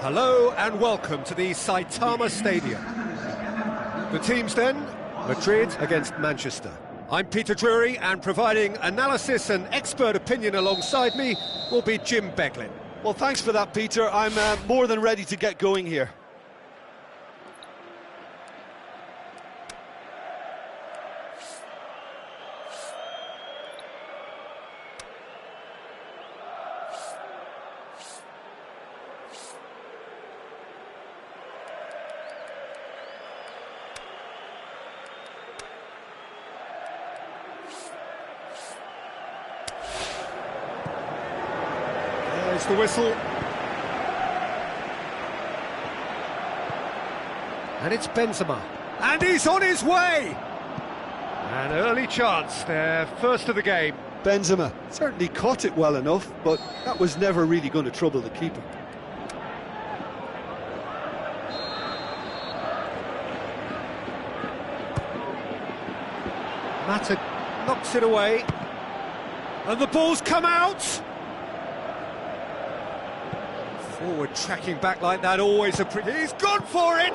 Hello and welcome to the Saitama Stadium. The teams then, Madrid against Manchester. I'm Peter Drury, and providing analysis and expert opinion alongside me will be Jim Beglin. Well, thanks for that, Peter. I'm more than ready to get going here. There's the whistle. And it's Benzema. And he's on his way! An early chance, their first of the game. Benzema certainly caught it well enough, but that was never really going to trouble the keeper. Mata knocks it away. And the ball's come out! Forward tracking back like that, always a pretty... He's gone for it!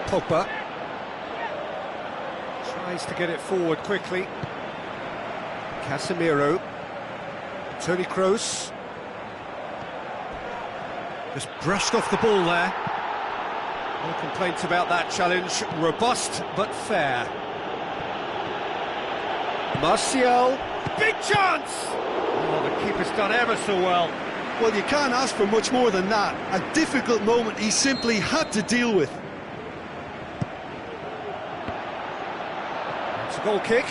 Pogba tries to get it forward quickly. Casemiro. Toni Kroos. Just brushed off the ball there. No complaints about that challenge. Robust but fair. Martial, big chance! Oh, the keeper's done ever so well. Well, you can't ask for much more than that. A difficult moment he simply had to deal with. It's a goal kick.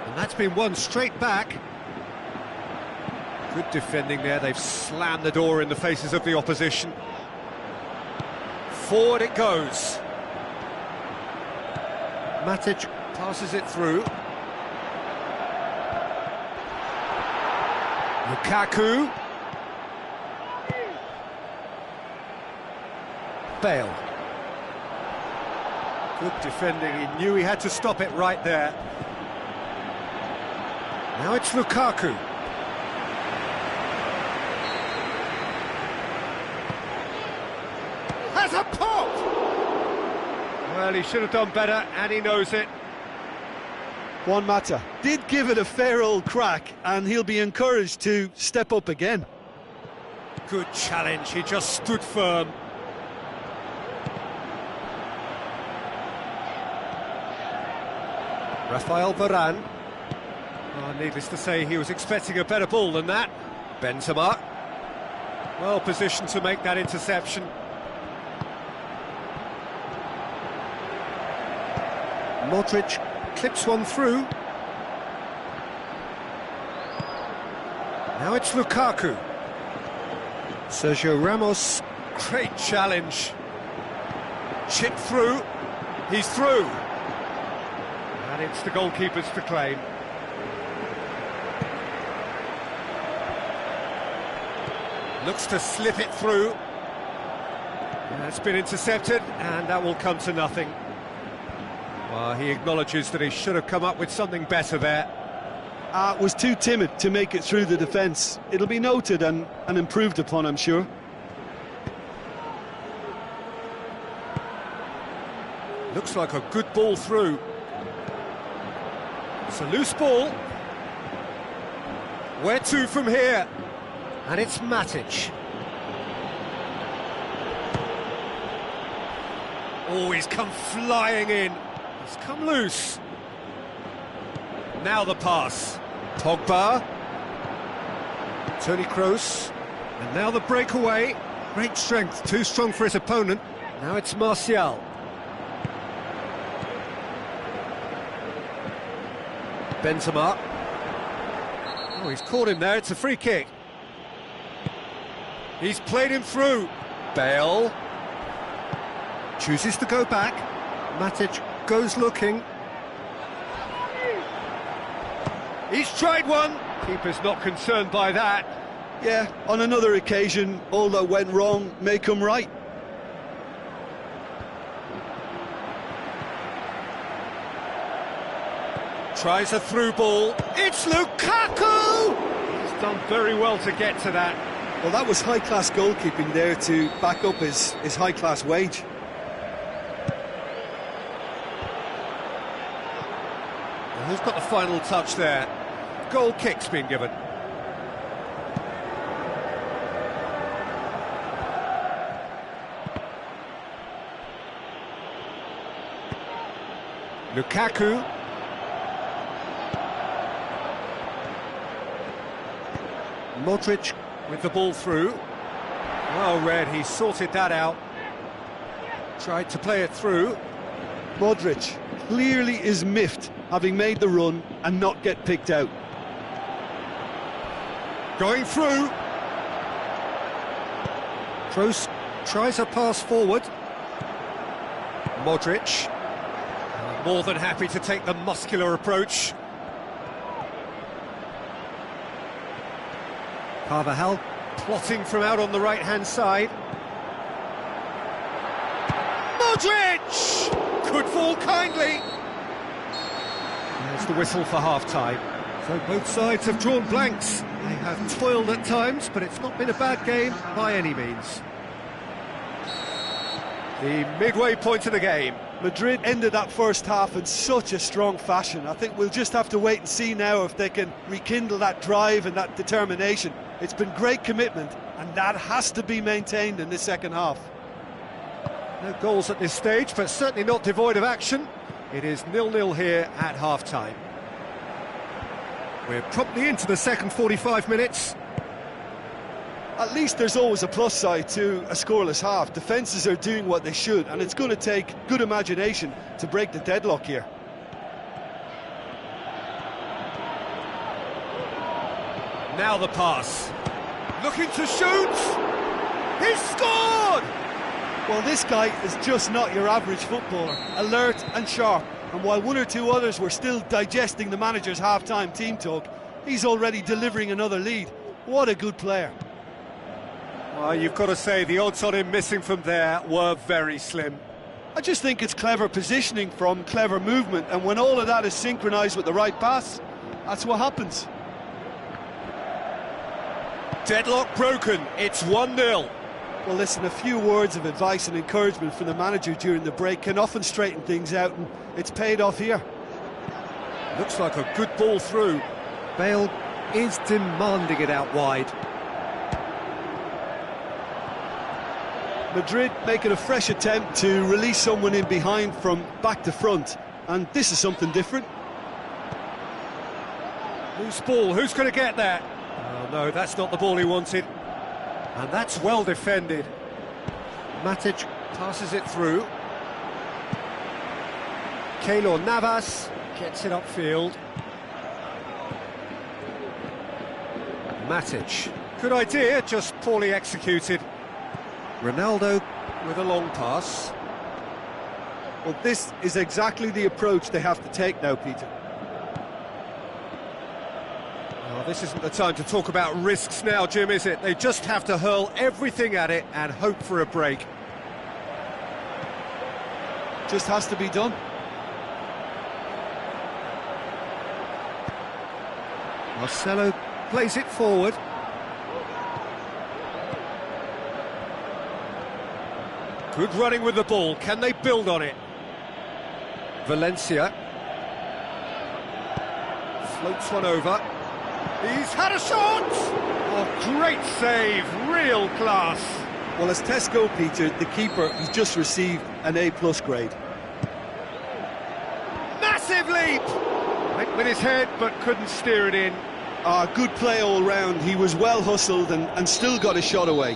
And that's been won straight back. Good defending there, they've slammed the door in the faces of the opposition. Forward it goes. Matic passes it through. Lukaku. Bale. Good defending, he knew he had to stop it right there. Now it's Lukaku. Has a pop! Well, he should have done better, and he knows it. Juan Mata did give it a fair old crack, and he'll be encouraged to step up again. Good challenge, he just stood firm. Rafael Varane. Oh, needless to say, he was expecting a better ball than that. Benzema. Well positioned to make that interception. Modric clips one through. Now it's Lukaku. Sergio Ramos. Great challenge. Chip through. He's through. And it's the goalkeeper's to claim. Looks to slip it through. That's been intercepted, and that will come to nothing. Well, he acknowledges that he should have come up with something better there. Was too timid to make it through the defence. It'll be noted and improved upon, I'm sure. Looks like a good ball through. It's a loose ball. Where to from here? And it's Matic. Oh, he's come flying in. He's come loose. Now the pass. Pogba. Toni Kroos. And now the breakaway. Great strength, too strong for his opponent. Now it's Martial. Benzema. Oh, he's caught him there, it's a free kick. He's played him through. Bale. Chooses to go back. Matic goes looking. He's tried one. Keeper's not concerned by that. Yeah, on another occasion, all that went wrong may come right. Tries a through ball. It's Lukaku! He's done very well to get to that. Well, that was high-class goalkeeping there to back up his high-class wage. Well, who's got the final touch there? Goal kick's been given. Lukaku. Modric with the ball through. Well read, he sorted that out. Tried to play it through. Modric clearly is miffed, having made the run and not get picked out. Going through. Kroos tries a pass forward. Modric. More than happy to take the muscular approach. Carvajal plotting from out on the right-hand side. Modric! Could fall kindly. There's the whistle for half-time. So both sides have drawn blanks. They have toiled at times, but it's not been a bad game by any means. The midway point of the game. Madrid ended that first half in such a strong fashion. I think we'll just have to wait and see now if they can rekindle that drive and that determination. It's been great commitment, and that has to be maintained in the second half. No goals at this stage, but certainly not devoid of action. It is 0-0 here at half-time. We're promptly into the second 45 minutes. At least there's always a plus side to a scoreless half. Defences are doing what they should, and it's going to take good imagination to break the deadlock here. Now the pass. Looking to shoot! He's scored! Well, this guy is just not your average footballer. Alert and sharp. And while one or two others were still digesting the manager's half-time team talk, he's already delivering another lead. What a good player. Well, you've got to say the odds on him missing from there were very slim. I just think it's clever positioning from clever movement, and when all of that is synchronised with the right pass, that's what happens. Deadlock broken, it's 1-0. Well, listen, a few words of advice and encouragement from the manager during the break can often straighten things out, and it's paid off here. Looks like a good ball through. Bale is demanding it out wide. Madrid making a fresh attempt to release someone in behind from back to front, and this is something different. Loose ball, who's going to get that? Oh no, that's not the ball he wanted. And that's well defended. Matic passes it through. Keylor Navas gets it upfield. Matic. Good idea, just poorly executed. Ronaldo with a long pass. Well, this is exactly the approach they have to take now, Peter. Oh, this isn't the time to talk about risks now, Jim, is it? They just have to hurl everything at it and hope for a break. Just has to be done. Marcelo plays it forward. Good running with the ball. Can they build on it? Valencia. Floats one over. He's had a shot! Oh, great save. Real class. Well, as tests go, Peter, the keeper has just received an A+ grade. Massive leap! Went with his head, but couldn't steer it in. Good play all round. He was well hustled and still got a shot away.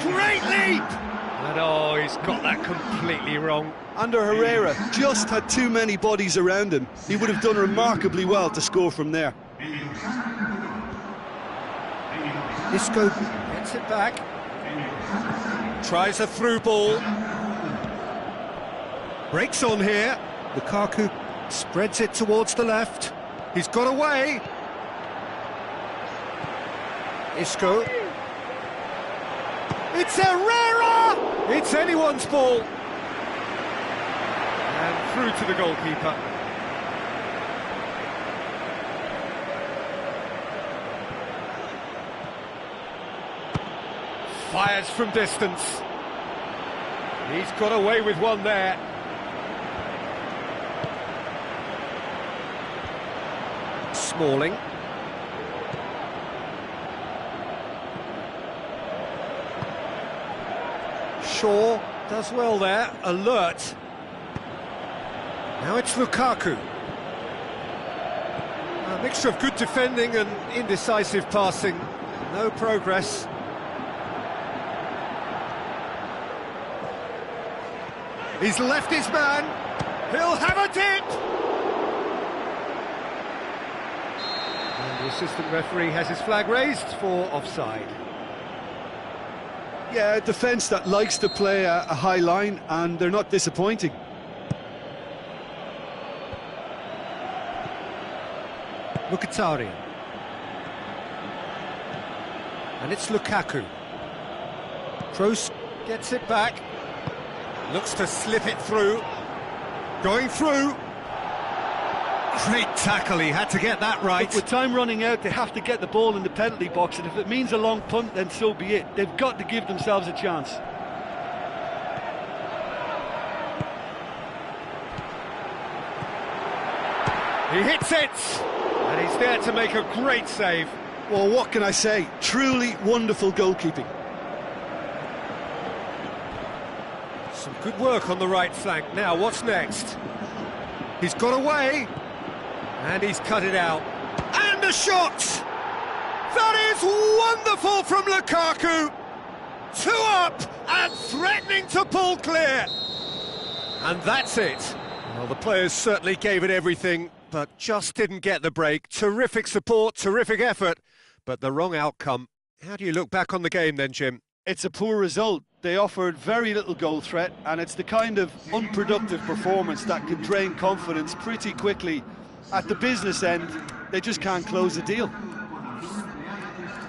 Great leap! And oh, he's got that completely wrong. Under Herrera, just had too many bodies around him. He would have done remarkably well to score from there. Isco gets it back. Tries a through ball. Breaks on here. Lukaku spreads it towards the left. He's got away. Isco. It's Herrera! It's anyone's ball. And through to the goalkeeper. Fires from distance. He's got away with one there. Smalling. Shaw does well there, alert. Now it's Lukaku. A mixture of good defending and indecisive passing. No progress. He's left his man. He'll have a dip. And the assistant referee has his flag raised for offside. Yeah, a defence that likes to play a high line, and they're not disappointing. Mkhitaryan. And it's Lukaku. Kroos gets it back. Looks to slip it through. Going through. Great tackle, he had to get that right. Look, with time running out, they have to get the ball in the penalty box, and if it means a long punt, then so be it. They've got to give themselves a chance. He hits it! And he's there to make a great save. Well, what can I say? Truly wonderful goalkeeping. Some good work on the right flank. Now, what's next? He's got away. And he's cut it out. And a shot! That is wonderful from Lukaku! 2 up and threatening to pull clear. And that's it. Well, the players certainly gave it everything, but just didn't get the break. Terrific support, terrific effort, but the wrong outcome. How do you look back on the game then, Jim? It's a poor result. They offered very little goal threat, and it's the kind of unproductive performance that can drain confidence pretty quickly. At the business end, they just can't close the deal.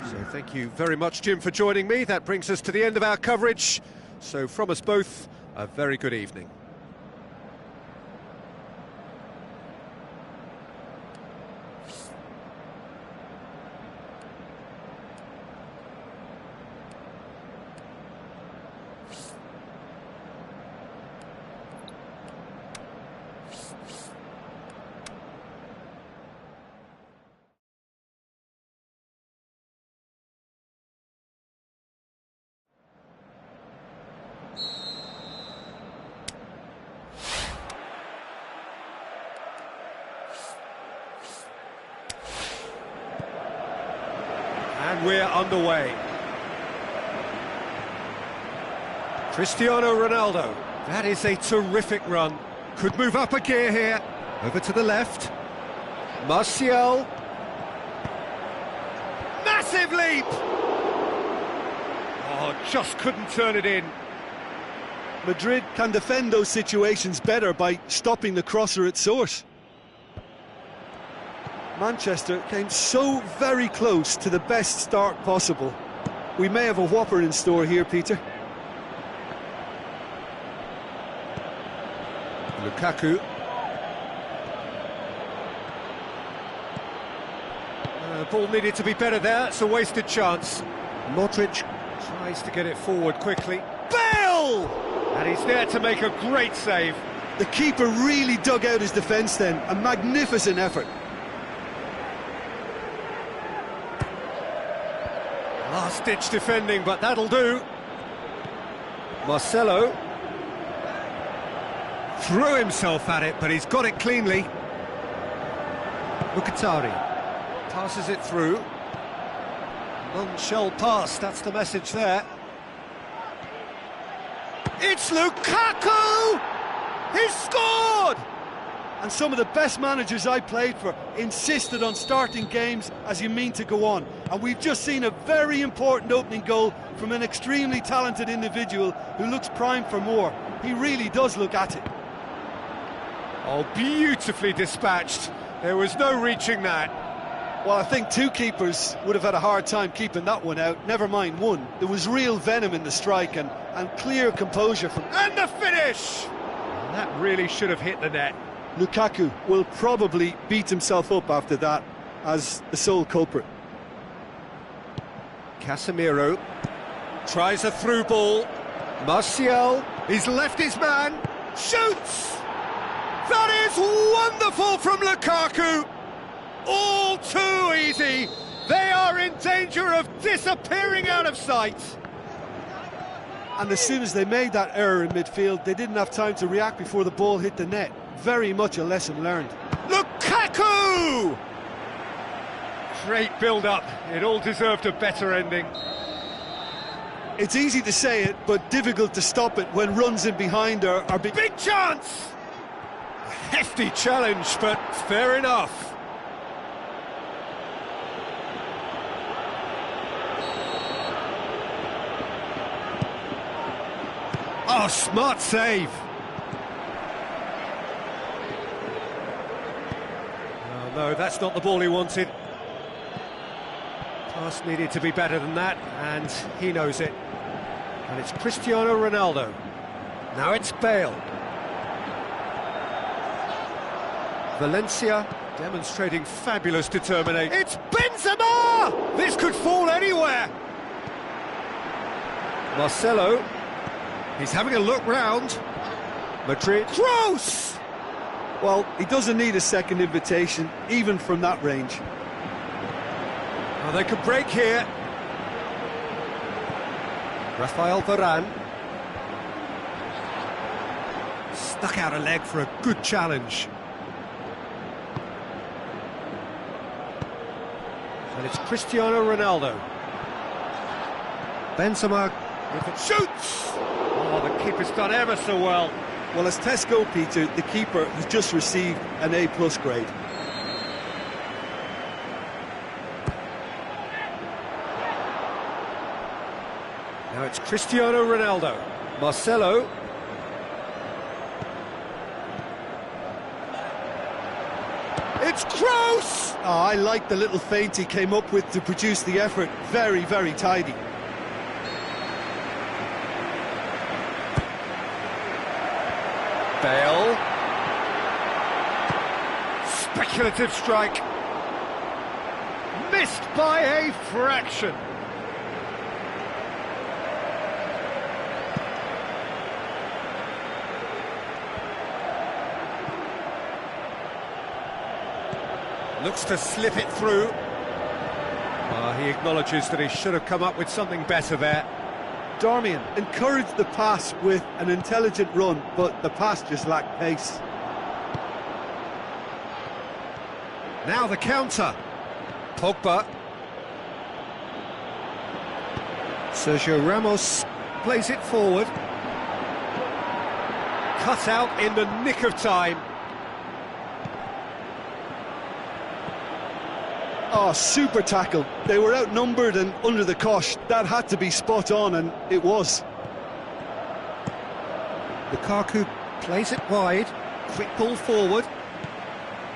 So thank you very much, Jim, for joining me. That brings us to the end of our coverage. So from us both, a very good evening. And we're underway. Cristiano Ronaldo. That is a terrific run. Could move up a gear here. Over to the left. Martial. Massive leap! Oh, just couldn't turn it in. Madrid can defend those situations better by stopping the crosser at source. Manchester came so very close to the best start possible. We may have a whopper in store here, Peter. Lukaku. Ball needed to be better there, it's a wasted chance. Modric tries to get it forward quickly. Bale! And he's there to make a great save. The keeper really dug out his defence then, a magnificent effort. Last-ditch defending, but that'll do. Marcelo threw himself at it, but he's got it cleanly. Mkhitaryan passes it through. None shall pass, that's the message there. It's Lukaku! He's scored! And some of the best managers I played for insisted on starting games as you mean to go on. And we've just seen a very important opening goal from an extremely talented individual who looks primed for more. He really does look at it. Oh, beautifully dispatched. There was no reaching that. Well, I think two keepers would have had a hard time keeping that one out, never mind one. There was real venom in the strike and clear composure from... And the finish! That really should have hit the net. Lukaku will probably beat himself up after that as the sole culprit. Casemiro tries a through ball. Martial, he's left his man, shoots! That is wonderful from Lukaku! All too easy! They are in danger of disappearing out of sight! And as soon as they made that error in midfield, they didn't have time to react before the ball hit the net. Very much a lesson learned. Lukaku! Great build-up. It all deserved a better ending. It's easy to say it, but difficult to stop it when runs in behind are big. Big chance! A hefty challenge, but fair enough. Oh, smart save. Oh, no, that's not the ball he wanted. Pass needed to be better than that, and he knows it. And it's Cristiano Ronaldo. Now it's Bale. Valencia demonstrating fabulous determination. It's Benzema! This could fall anywhere. Marcelo. He's having a look round. Madrid. Gross! Well, he doesn't need a second invitation, even from that range. Oh, they could break here. Rafael Varane. Stuck out a leg for a good challenge. And it's Cristiano Ronaldo. Benzema, if it shoots! Oh, the keeper's done ever so well. Well, as tests go, Peter, the keeper has just received an A+ grade. Now it's Cristiano Ronaldo. Marcelo. It's Kroos! Oh, I like the little feint he came up with to produce the effort. Very, very tidy. Bale. Speculative strike. Missed by a fraction. Looks to slip it through. He acknowledges that he should have come up with something better there. Darmian encouraged the pass with an intelligent run, but the pass just lacked pace. Now the counter. Pogba. Sergio Ramos plays it forward. Cut out in the nick of time. Oh, super tackle. They were outnumbered and under the cosh. That had to be spot on, and it was. Lukaku plays it wide. Quick ball forward.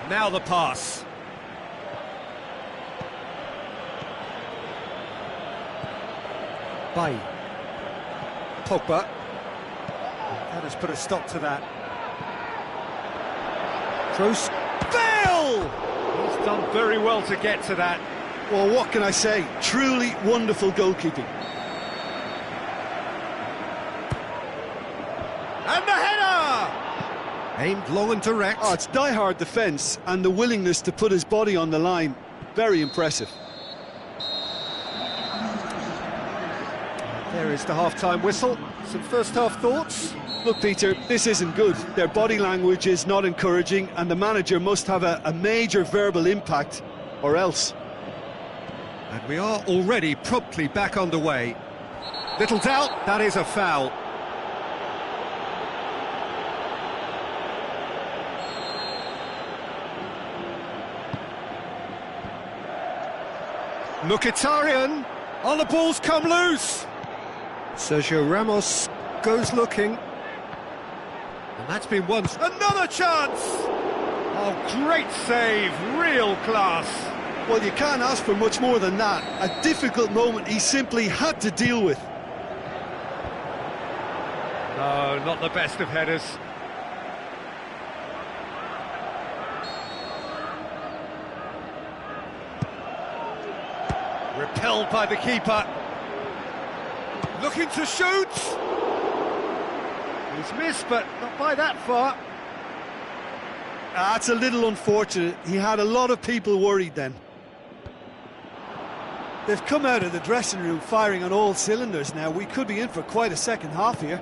Now the pass. Bay. Pogba. That has put a stop to that. Kroos. Bale! He's done very well to get to that. Well, what can I say? Truly wonderful goalkeeping. And the header! Aimed low and direct. Oh, it's die-hard defence and the willingness to put his body on the line. Very impressive. There is the half-time whistle. Some first-half thoughts? Look, Peter, this isn't good. Their body language is not encouraging, and the manager must have a major verbal impact, or else. And we are already promptly back underway. Little doubt, that is a foul. Mkhitaryan. Oh, the ball's come loose. Sergio Ramos goes looking. And that's been once. Another chance! Oh, great save, real class. Well, you can't ask for much more than that. A difficult moment he simply had to deal with. No, not the best of headers. Repelled by the keeper. Looking to shoot. He's missed, but not by that far. That's a little unfortunate. He had a lot of people worried then. They've come out of the dressing room firing on all cylinders now. We could be in for quite a second half here.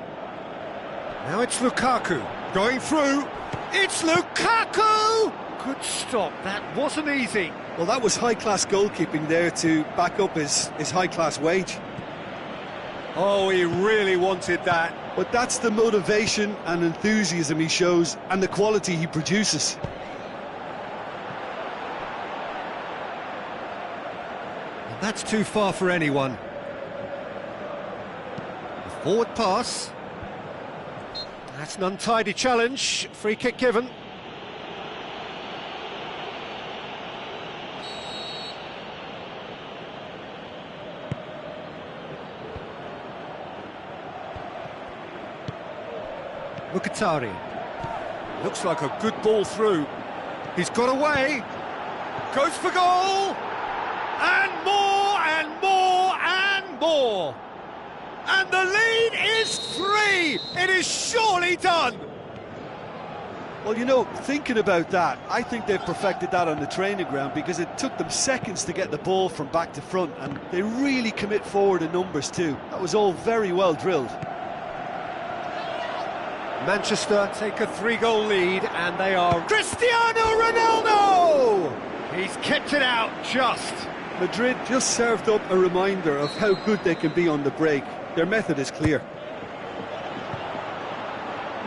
Now it's Lukaku going through. It's Lukaku! Good stop, that wasn't easy. Well, that was high-class goalkeeping there to back up his high-class wage. Oh, he really wanted that. But that's the motivation and enthusiasm he shows and the quality he produces. And that's too far for anyone. A forward pass. That's an untidy challenge. Free kick given. Mkhitaryan. Looks like a good ball through. He's got away. Goes for goal. And more and more and more. And the lead is 3. It is surely done. Well, you know, thinking about that, I think they've perfected that on the training ground because it took them seconds to get the ball from back to front, and they really commit forward in numbers too. That was all very well drilled. Manchester take a 3-goal lead, and they are Cristiano Ronaldo! He's kept it out just. Madrid just served up a reminder of how good they can be on the break. Their method is clear.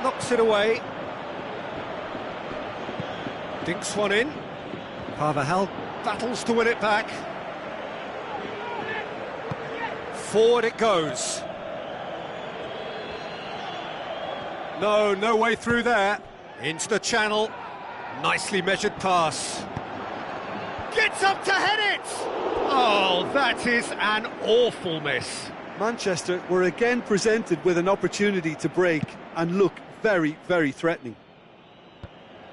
Knocks it away. Dinks one in. Carvajal battles to win it back. Forward it goes. No way through there. Into the channel. Nicely measured pass. Gets up to head it! Oh, that is an awful miss. Manchester were again presented with an opportunity to break and look very, very threatening.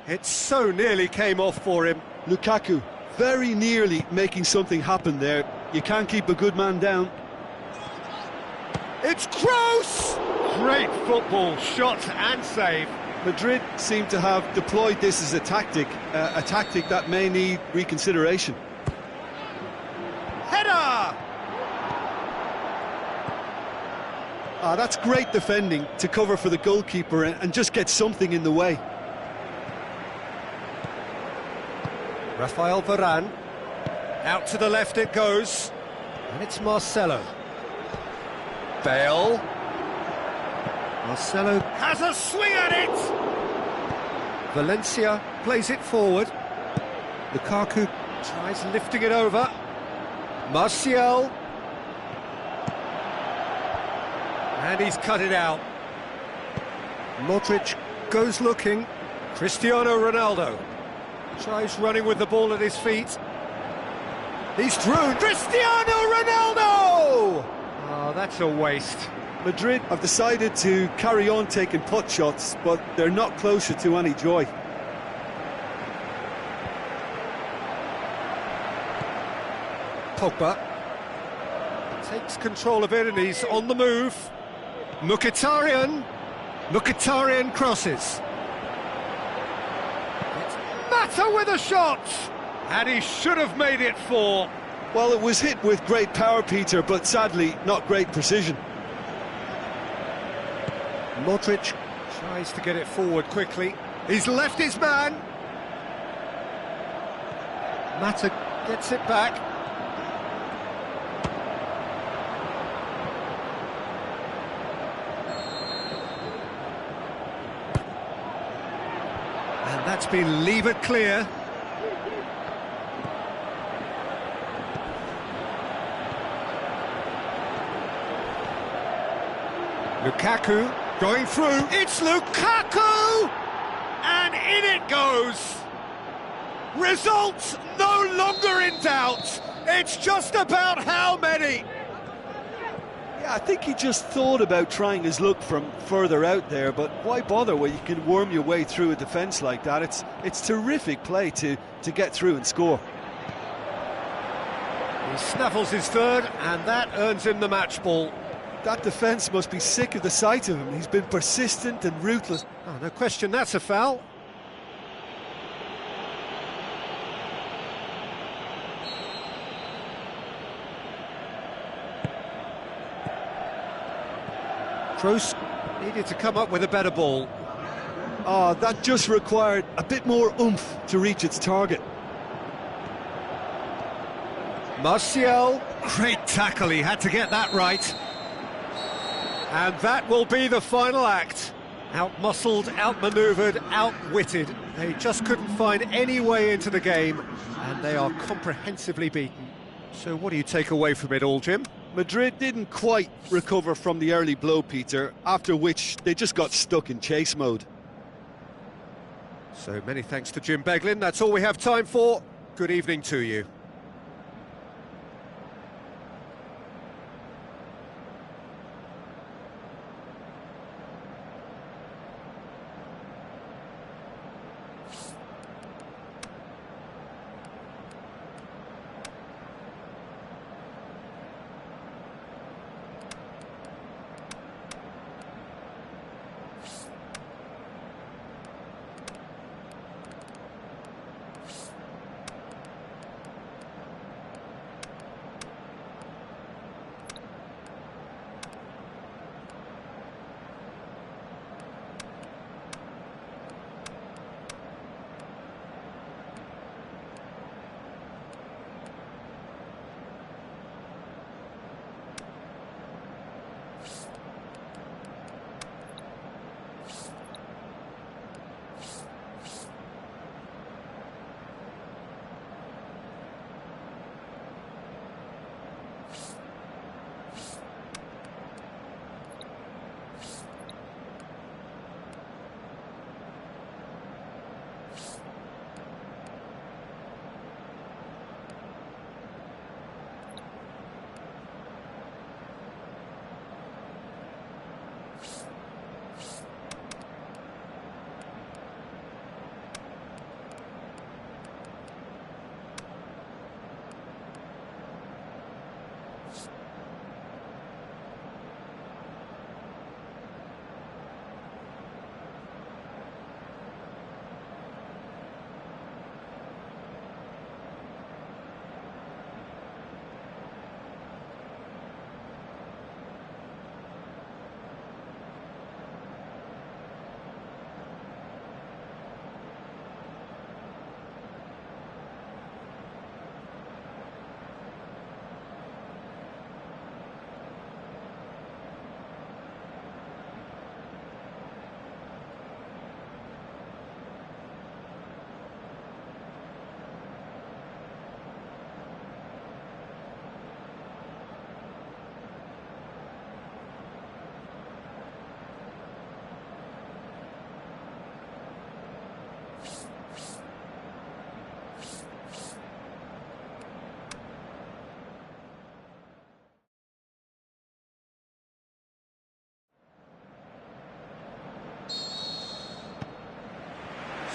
It so nearly came off for him. Lukaku very nearly making something happen there. You can't keep a good man down. It's Kroos! Great football, shot and save. Madrid seem to have deployed this as a tactic that may need reconsideration. Header! That's great defending to cover for the goalkeeper and just get something in the way. Rafael Varane. Out to the left it goes. And it's Marcelo. Bale. Marcelo has a swing at it! Valencia plays it forward. Lukaku tries lifting it over. Martial. And he's cut it out. Modric goes looking. Cristiano Ronaldo tries running with the ball at his feet. He's through. Cristiano Ronaldo! Oh, that's a waste. Madrid have decided to carry on taking pot shots, but they're not closer to any joy. Pogba takes control of it and he's on the move. Mkhitaryan crosses. It's Mata with a shot! And he should have made it 4. Well, it was hit with great power, Peter, but sadly not great precision. Modric tries to get it forward quickly. He's left his man. Mata gets it back. And that's been levered clear. Lukaku going through. It's Lukaku! And in it goes! Results no longer in doubt. It's just about how many. Yeah, I think he just thought about trying his luck from further out there, but why bother when you can worm your way through a defence like that? It's terrific play to get through and score. He snaffles his third, and that earns him the match ball. That defence must be sick of the sight of him. He's been persistent and ruthless. Oh, no question, that's a foul. Kroos needed to come up with a better ball. Oh, that just required a bit more oomph to reach its target. Martial, great tackle, he had to get that right. And that will be the final act. Out-muscled, out-manoeuvred, outwitted. They just couldn't find any way into the game, and they are comprehensively beaten. So what do you take away from it all, Jim? Madrid didn't quite recover from the early blow, Peter, after which they just got stuck in chase mode. So many thanks to Jim Beglin. That's all we have time for. Good evening to you.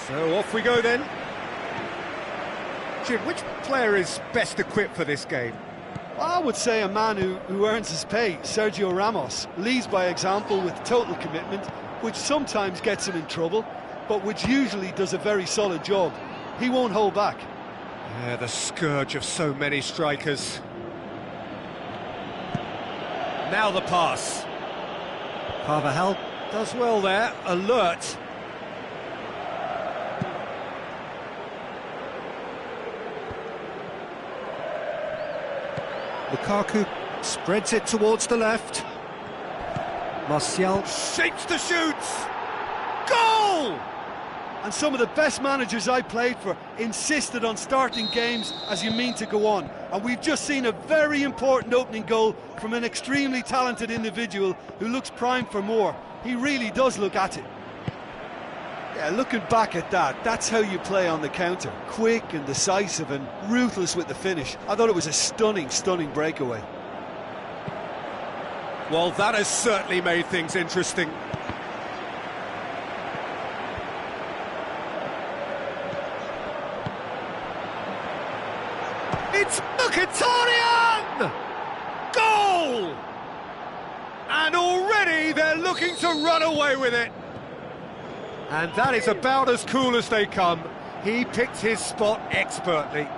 So off we go then. Jim, which player is best equipped for this game? I would say a man who earns his pay, Sergio Ramos, leads by example with total commitment, which sometimes gets him in trouble, but which usually does a very solid job. He won't hold back. Yeah, the scourge of so many strikers. Now the pass. Carvajal does well there, alert. Lukaku spreads it towards the left. Martial shapes the shoots. Goal! And some of the best managers I played for insisted on starting games as you mean to go on. And we've just seen a very important opening goal from an extremely talented individual who looks primed for more. He really does look at it. Yeah, looking back at that, that's how you play on the counter. Quick and decisive and ruthless with the finish. I thought it was a stunning, stunning breakaway. Well, that has certainly made things interesting. It's Mkhitaryan! Goal! And already they're looking to run away with it. And that is about as cool as they come. He picked his spot expertly.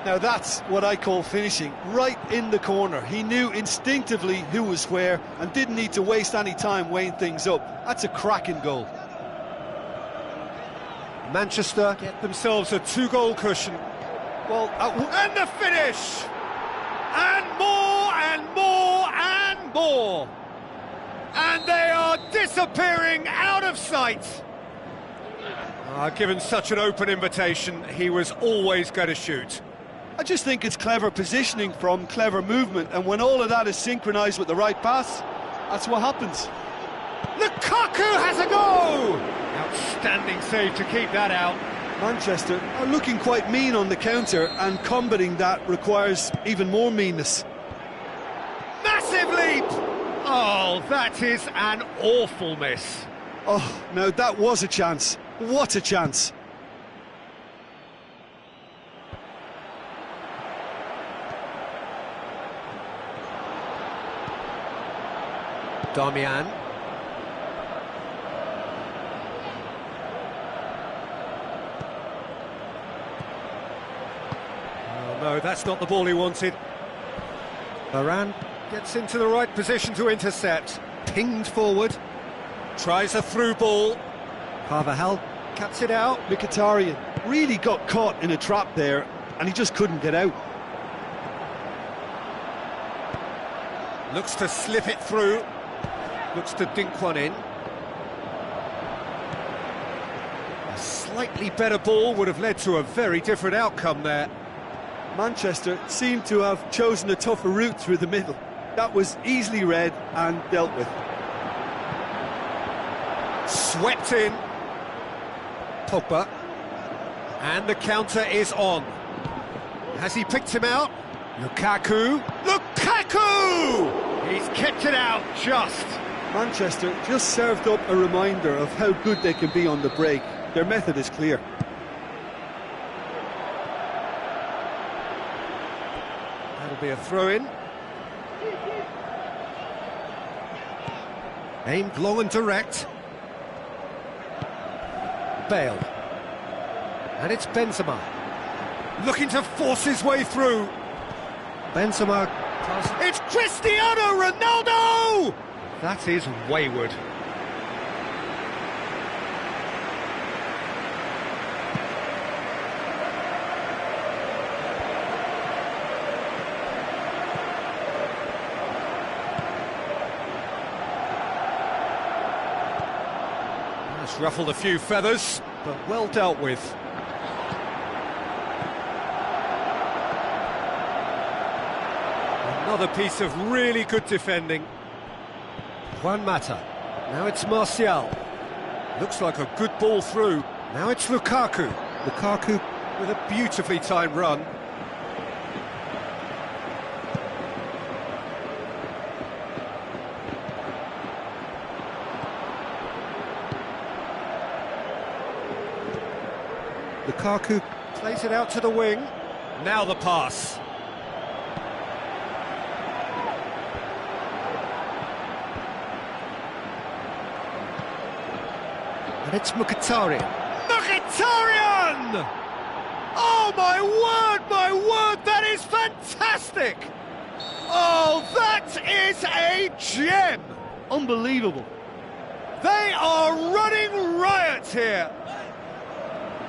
Now that's what I call finishing, right in the corner. He knew instinctively who was where and didn't need to waste any time weighing things up. That's a cracking goal. Manchester get themselves a 2-goal cushion. Well, and the finish! And more and more and more! And they are disappearing out of sight! Given such an open invitation, he was always going to shoot. I just think it's clever positioning from clever movement, and when all of that is synchronised with the right pass, that's what happens. Lukaku has a go! Outstanding save to keep that out. Manchester are looking quite mean on the counter, and combating that requires even more meanness. Massive leap! Oh, that is an awful miss. Oh, now that was a chance. What a chance. Darmian. Oh no, that's not the ball he wanted. Varane gets into the right position to intercept. Pinged forward. Tries a through ball. Carvajal cuts it out. Mkhitaryan really got caught in a trap there, and he just couldn't get out. Looks to slip it through. Looks to dink one in. A slightly better ball would have led to a very different outcome there. Manchester seemed to have chosen a tougher route through the middle. That was easily read and dealt with. Swept in. Pogba. And the counter is on. Has he picked him out? Lukaku. Lukaku! He's kept it out just. Manchester just served up a reminder of how good they can be on the break. Their method is clear. That'll be a throw-in. Aimed long and direct. Bale. And it's Benzema. Looking to force his way through. Benzema. It's Cristiano Ronaldo! That is wayward. That's ruffled a few feathers, but well dealt with. Another piece of really good defending. Juan Mata. Now it's Martial. Looks like a good ball through. Now it's Lukaku. Lukaku with a beautifully timed run. Lukaku plays it out to the wing. Now the pass. And it's Mkhitaryan. Mkhitaryan! Oh, my word, that is fantastic! Oh, that is a gem! Unbelievable. They are running riot here.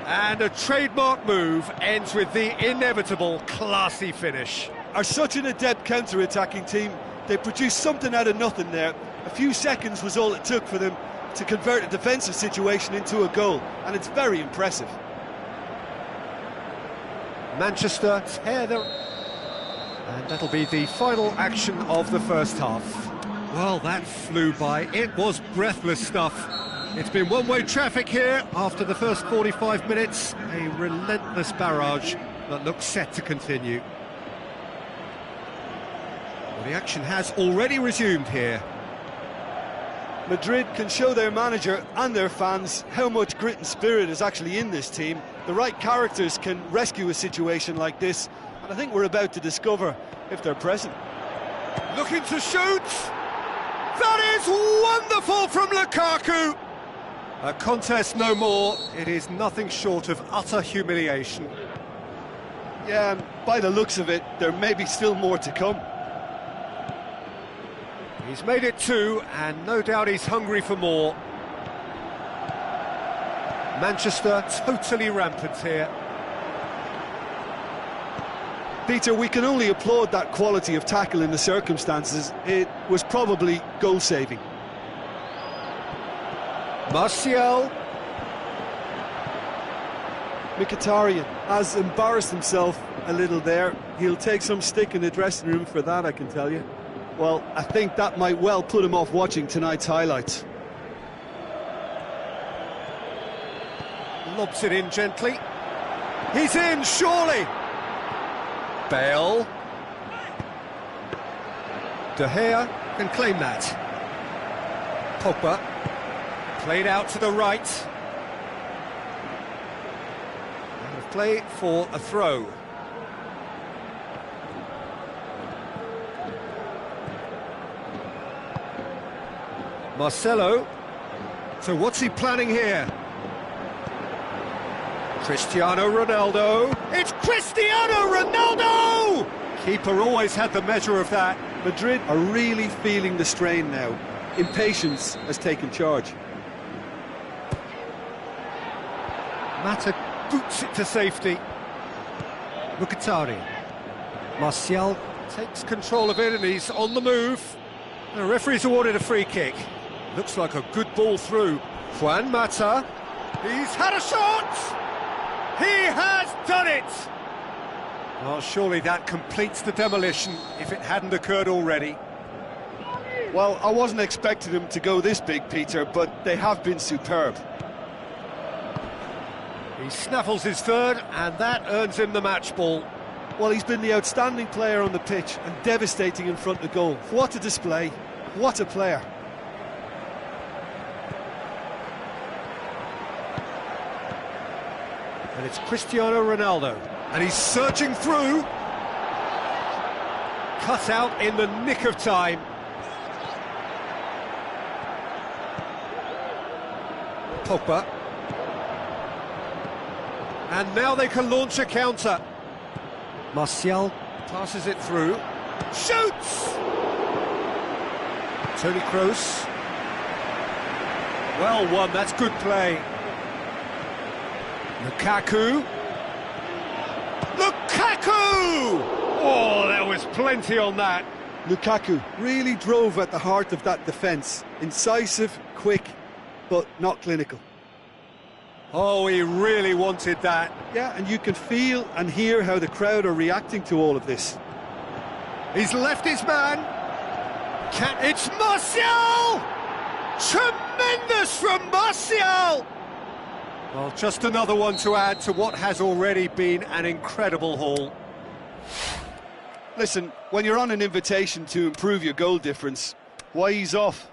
And a trademark move ends with the inevitable classy finish. Are such an adept counter-attacking team. They produced something out of nothing there. A few seconds was all it took for them to convert a defensive situation into a goal, and it's very impressive. Manchester tear their... And that'll be the final action of the first half. Well, that flew by. It was breathless stuff. It's been one-way traffic here after the first 45 minutes. A relentless barrage that looks set to continue. Well, the action has already resumed here. Madrid can show their manager and their fans how much grit and spirit is actually in this team. The right characters can rescue a situation like this, and I think we're about to discover if they're present. Looking to shoot! That is wonderful from Lukaku! A contest no more. It is nothing short of utter humiliation. Yeah, and by the looks of it, there may be still more to come. He's made it two, and no doubt he's hungry for more. Manchester totally rampant here. Peter, we can only applaud that quality of tackle in the circumstances. It was probably goal-saving. Martial. Mkhitaryan has embarrassed himself a little there. He'll take some stick in the dressing room for that, I can tell you. Well, I think that might well put him off watching tonight's highlights. Lobs it in gently. He's in, surely! Bale. De Gea can claim that. Pogba. Played out to the right. And a play for a throw. Marcelo. So what's he planning here? Cristiano Ronaldo. It's Cristiano Ronaldo! Keeper always had the measure of that. Madrid are really feeling the strain now. Impatience has taken charge. Mata boots it to safety. Mkhitaryan. Martial takes control of it and he's on the move. The referee's awarded a free kick. Looks like a good ball through. Juan Mata. He's had a shot! He has done it! Well, surely that completes the demolition if it hadn't occurred already. Well, I wasn't expecting them to go this big, Peter, but they have been superb. He snaffles his third, and that earns him the match ball. Well, he's been the outstanding player on the pitch and devastating in front of goal. What a display, what a player. And it's Cristiano Ronaldo, and he's surging through. Cut out in the nick of time. Pogba. And now they can launch a counter. Martial passes it through. Shoots! Toni Kroos. Well won, that's good play. Lukaku. Lukaku! Oh, there was plenty on that. Lukaku really drove at the heart of that defence. Incisive, quick, but not clinical. Oh, he really wanted that. Yeah, and you can feel and hear how the crowd are reacting to all of this. He's left his man. It's Martial! Tremendous from Martial! Well, just another one to add to what has already been an incredible haul. Listen, when you're on an invitation to improve your goal difference, why ease off?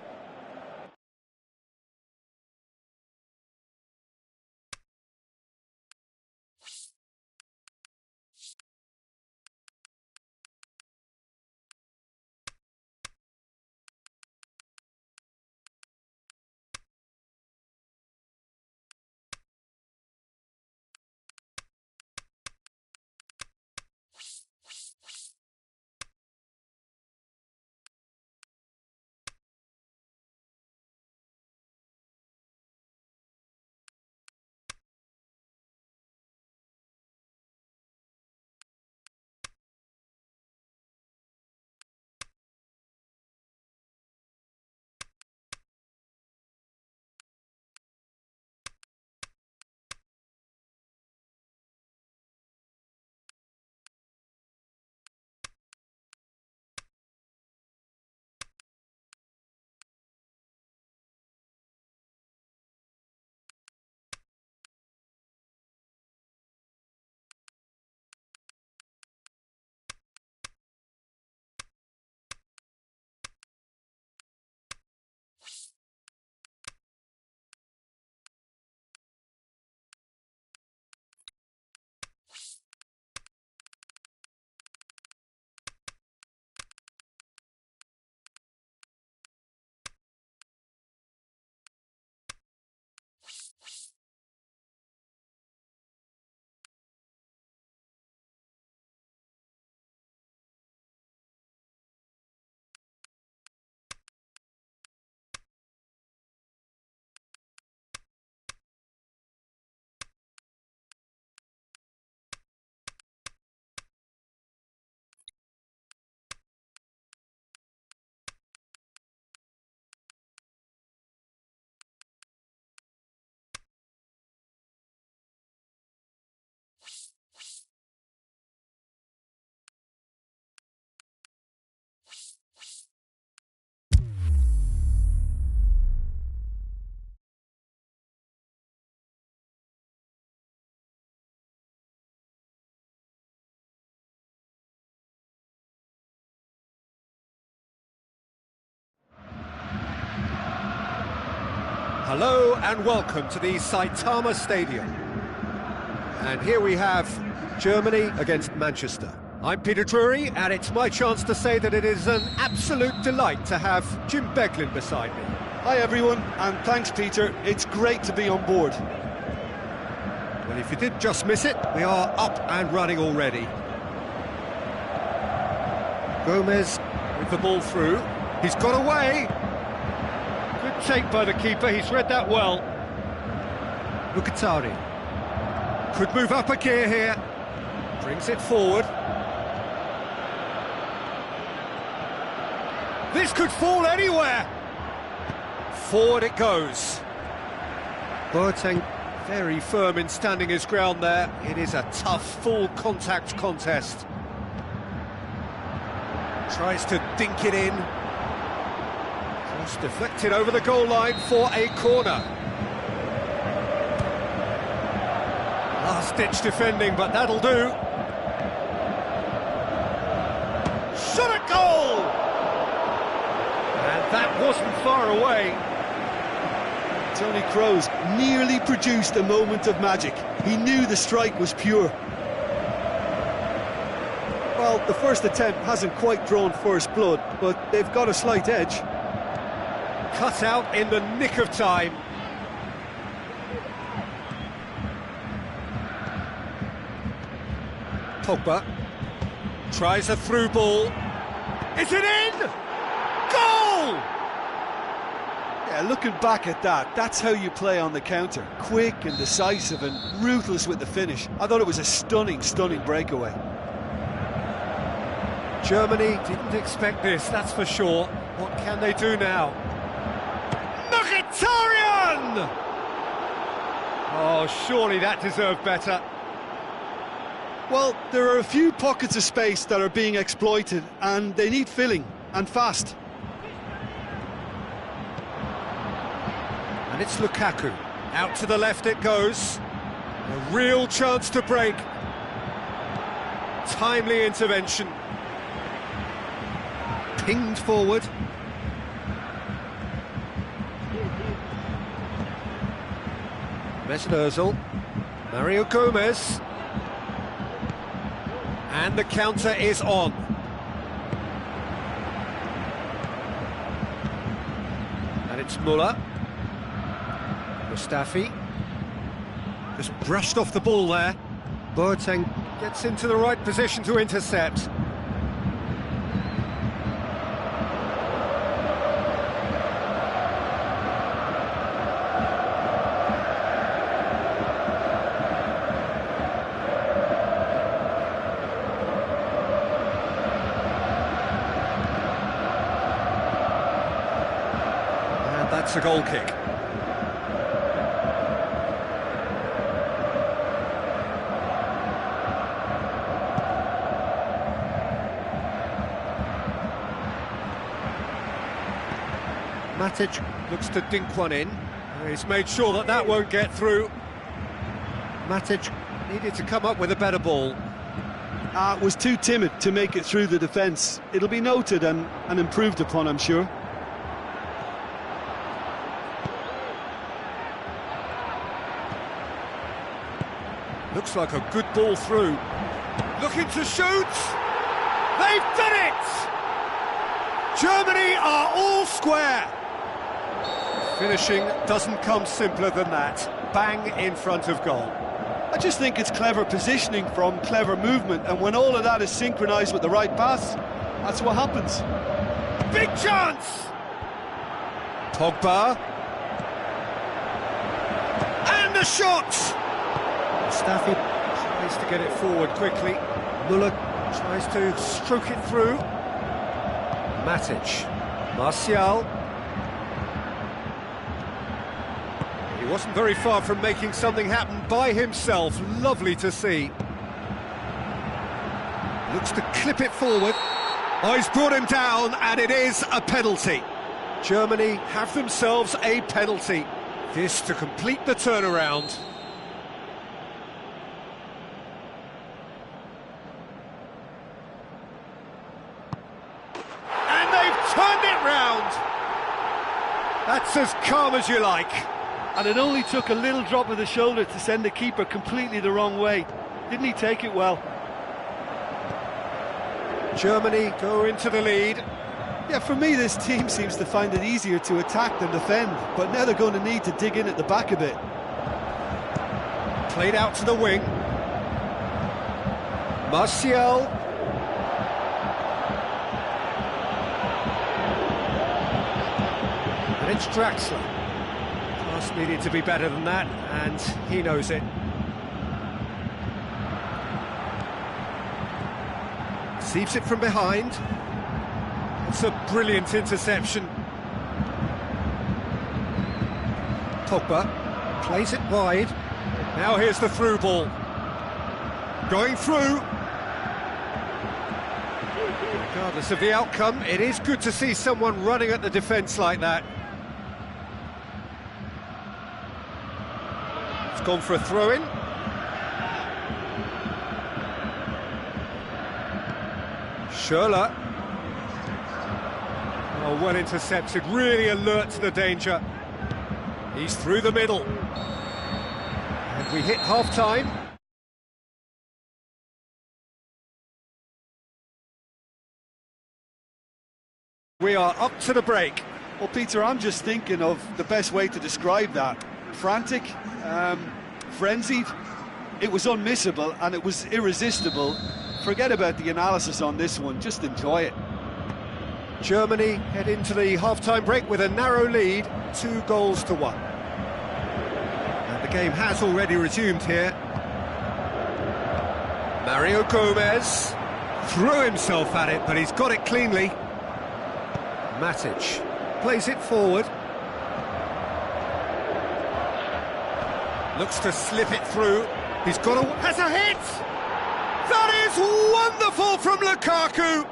Hello and welcome to the Saitama Stadium. And here we have Germany against Manchester. I'm Peter Drury, and it's my chance to say that it is an absolute delight to have Jim Beglin beside me. Hi everyone, and thanks Peter, it's great to be on board. Well, if you did just miss it, we are up and running already. Gomez with the ball through, he's got away. Good take by the keeper, he's read that well. Mkhitaryan could move up a gear here, brings it forward. This could fall anywhere. Forward it goes. Boateng very firm in standing his ground there. It is a tough, full contact contest. Tries to dink it in. Just deflected over the goal line for a corner. Last-ditch defending, but that'll do. Shot at goal! And that wasn't far away. Tony Kroos nearly produced a moment of magic. He knew the strike was pure. Well, the first attempt hasn't quite drawn first blood, but they've got a slight edge. Cut out in the nick of time. Pogba tries a through ball. Is it in? Goal! Yeah, looking back at that, that's how you play on the counter. Quick and decisive and ruthless with the finish. I thought it was a stunning, stunning breakaway. Germany didn't expect this, that's for sure. What can they do now? Mkhitaryan! Oh, surely that deserved better. Well, there are a few pockets of space that are being exploited, and they need filling, and fast. And it's Lukaku. Out to the left it goes. A real chance to break. Timely intervention. Pinged forward. Mesut Ozil. Mario Gomez. And the counter is on. And it's Muller. Mustafi. Just brushed off the ball there. Boateng gets into the right position to intercept. That's a goal kick. Matic looks to dink one in. He's made sure that that won't get through. Matic needed to come up with a better ball. Was too timid to make it through the defence. It'll be noted and improved upon, I'm sure. Looks like a good ball through. Looking to shoot! They've done it! Germany are all square! Finishing doesn't come simpler than that. Bang in front of goal. I just think it's clever positioning from clever movement, and when all of that is synchronised with the right pass, that's what happens. Big chance! Pogba. And the shot! Mustafi tries to get it forward quickly. Muller tries to stroke it through. Matic. Martial. He wasn't very far from making something happen by himself. Lovely to see. Looks to clip it forward. Oh, he's brought him down, and it is a penalty. Germany have themselves a penalty. This to complete the turnaround. And they've turned it round. That's as calm as you like. And it only took a little drop of the shoulder to send the keeper completely the wrong way. Didn't he take it well? Germany go into the lead. Yeah, for me, this team seems to find it easier to attack than defend, but now they're going to need to dig in at the back a bit. Played out to the wing. Martial. And it's Draxler. Pass needed to be better than that, and he knows it. Receives it from behind. It's a brilliant interception. Pogba plays it wide. Now here's the through ball. Going through. Regardless of the outcome, it is good to see someone running at the defence like that. It's gone for a throw-in. Schürrle. Oh, well intercepted, really alert to the danger. He's through the middle. And we hit half-time. We are up to the break. Well, Peter, I'm just thinking of the best way to describe that. Frantic, frenzied. It was unmissable and it was irresistible. Forget about the analysis on this one, just enjoy it. Germany head into the half-time break with a narrow lead, 2-1. And the game has already resumed here. Mario Gomez threw himself at it, but he's got it cleanly. Matic plays it forward. Looks to slip it through. He's got a... has a hit! That is wonderful from Lukaku!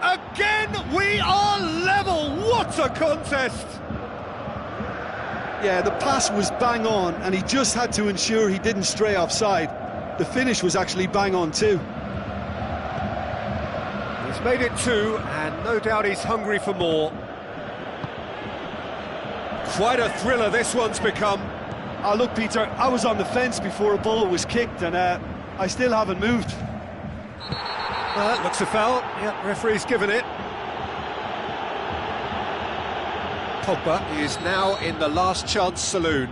Again, we are level! What a contest! Yeah, the pass was bang on, and he just had to ensure he didn't stray offside. The finish was actually bang on too. He's made it 2, and no doubt he's hungry for more. Quite a thriller this one's become. Oh, look, Peter, I was on the fence before a ball was kicked, and I still haven't moved. Well, that looks a foul. Yep, referee's given it. Pogba is now in the last chance saloon.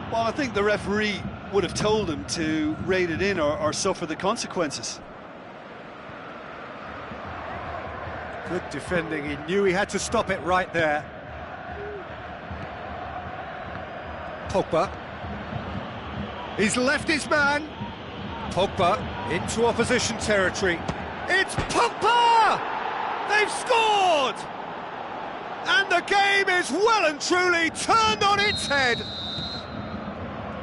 Well, I think the referee would have told him to rate it in or suffer the consequences. Good defending, he knew he had to stop it right there. Pogba. He's left his man. Pogba into opposition territory. It's Pogba! They've scored! And the game is well and truly turned on its head.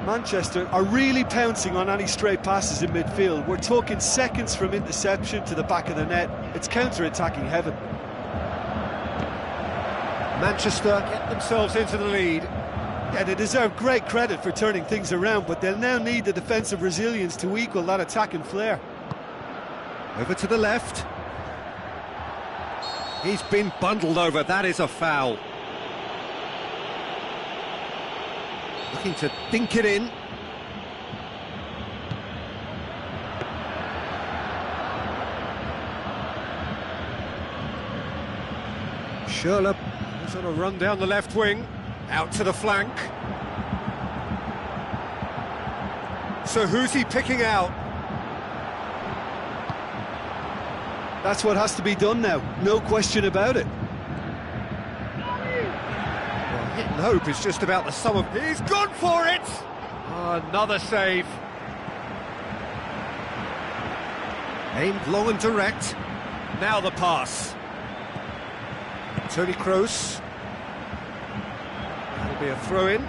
Manchester are really pouncing on any stray passes in midfield. We're talking seconds from interception to the back of the net. It's counter-attacking heaven. Manchester get themselves into the lead. Yeah, they deserve great credit for turning things around, but they'll now need the defensive resilience to equal that attacking flair. Over to the left. He's been bundled over, that is a foul. Looking to dink it in. Schürrle is on a run down the left wing, out to the flank. So who's he picking out? That's what has to be done now, no question about it. Well, hit and hope is just about the sum of... He's gone for it! Another save. Aimed long and direct. Now the pass. Toni Kroos. That'll be a throw-in.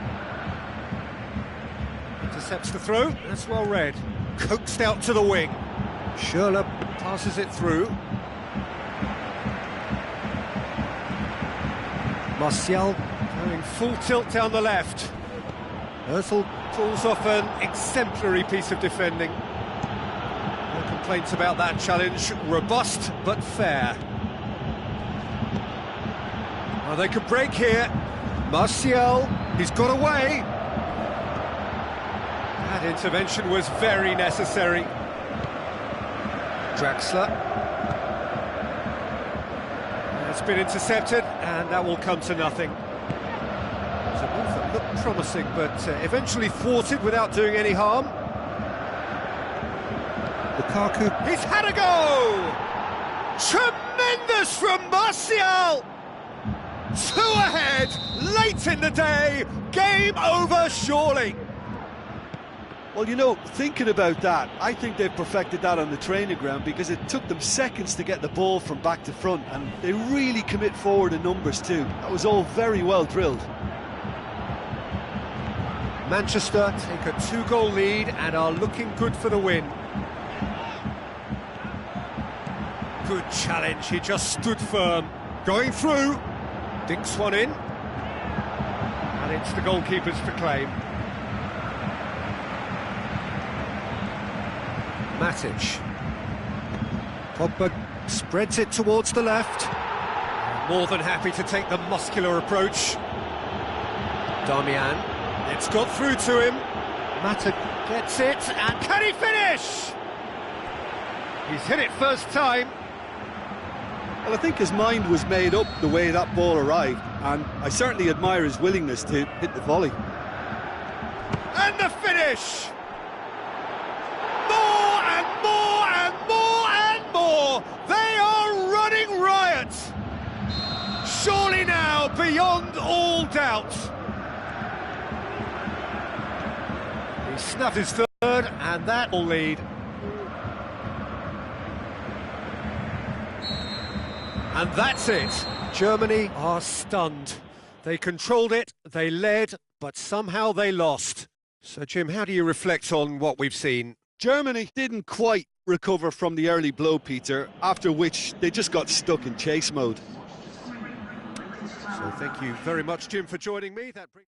Intercepts the throw, that's well read. Coaxed out to the wing. Schürrle passes it through. Martial going full tilt down the left. Özil pulls off an exemplary piece of defending. No complaints about that challenge. Robust but fair. Well, they could break here. Martial, he's got away. That intervention was very necessary. Draxler. It's been intercepted, and that will come to nothing. It's a move that looked promising, but eventually thwarted without doing any harm. Lukaku. He's had a go! Tremendous from Martial! 2 ahead, late in the day, game over surely. Well, you know, thinking about that, I think they've perfected that on the training ground because it took them seconds to get the ball from back to front, and they really commit forward in numbers too. That was all very well drilled. Manchester take a 2-goal lead and are looking good for the win. Good challenge, he just stood firm. Going through, dinks one in, and it's the goalkeepers to claim. Matic. Pogba spreads it towards the left. More than happy to take the muscular approach. Darmian, it's got through to him. Matic gets it, and can he finish? He's hit it first time. Well, I think his mind was made up the way that ball arrived, and I certainly admire his willingness to hit the volley. And the finish! More and more and more and more! They are running riot! Surely now, beyond all doubt. He snuffed his third, and that will lead. And that's it. Germany are stunned. They controlled it, they led, but somehow they lost. So, Jim, how do you reflect on what we've seen? Germany didn't quite recover from the early blow, Peter, after which they just got stuck in chase mode. So thank you very much, Jim, for joining me. That brings...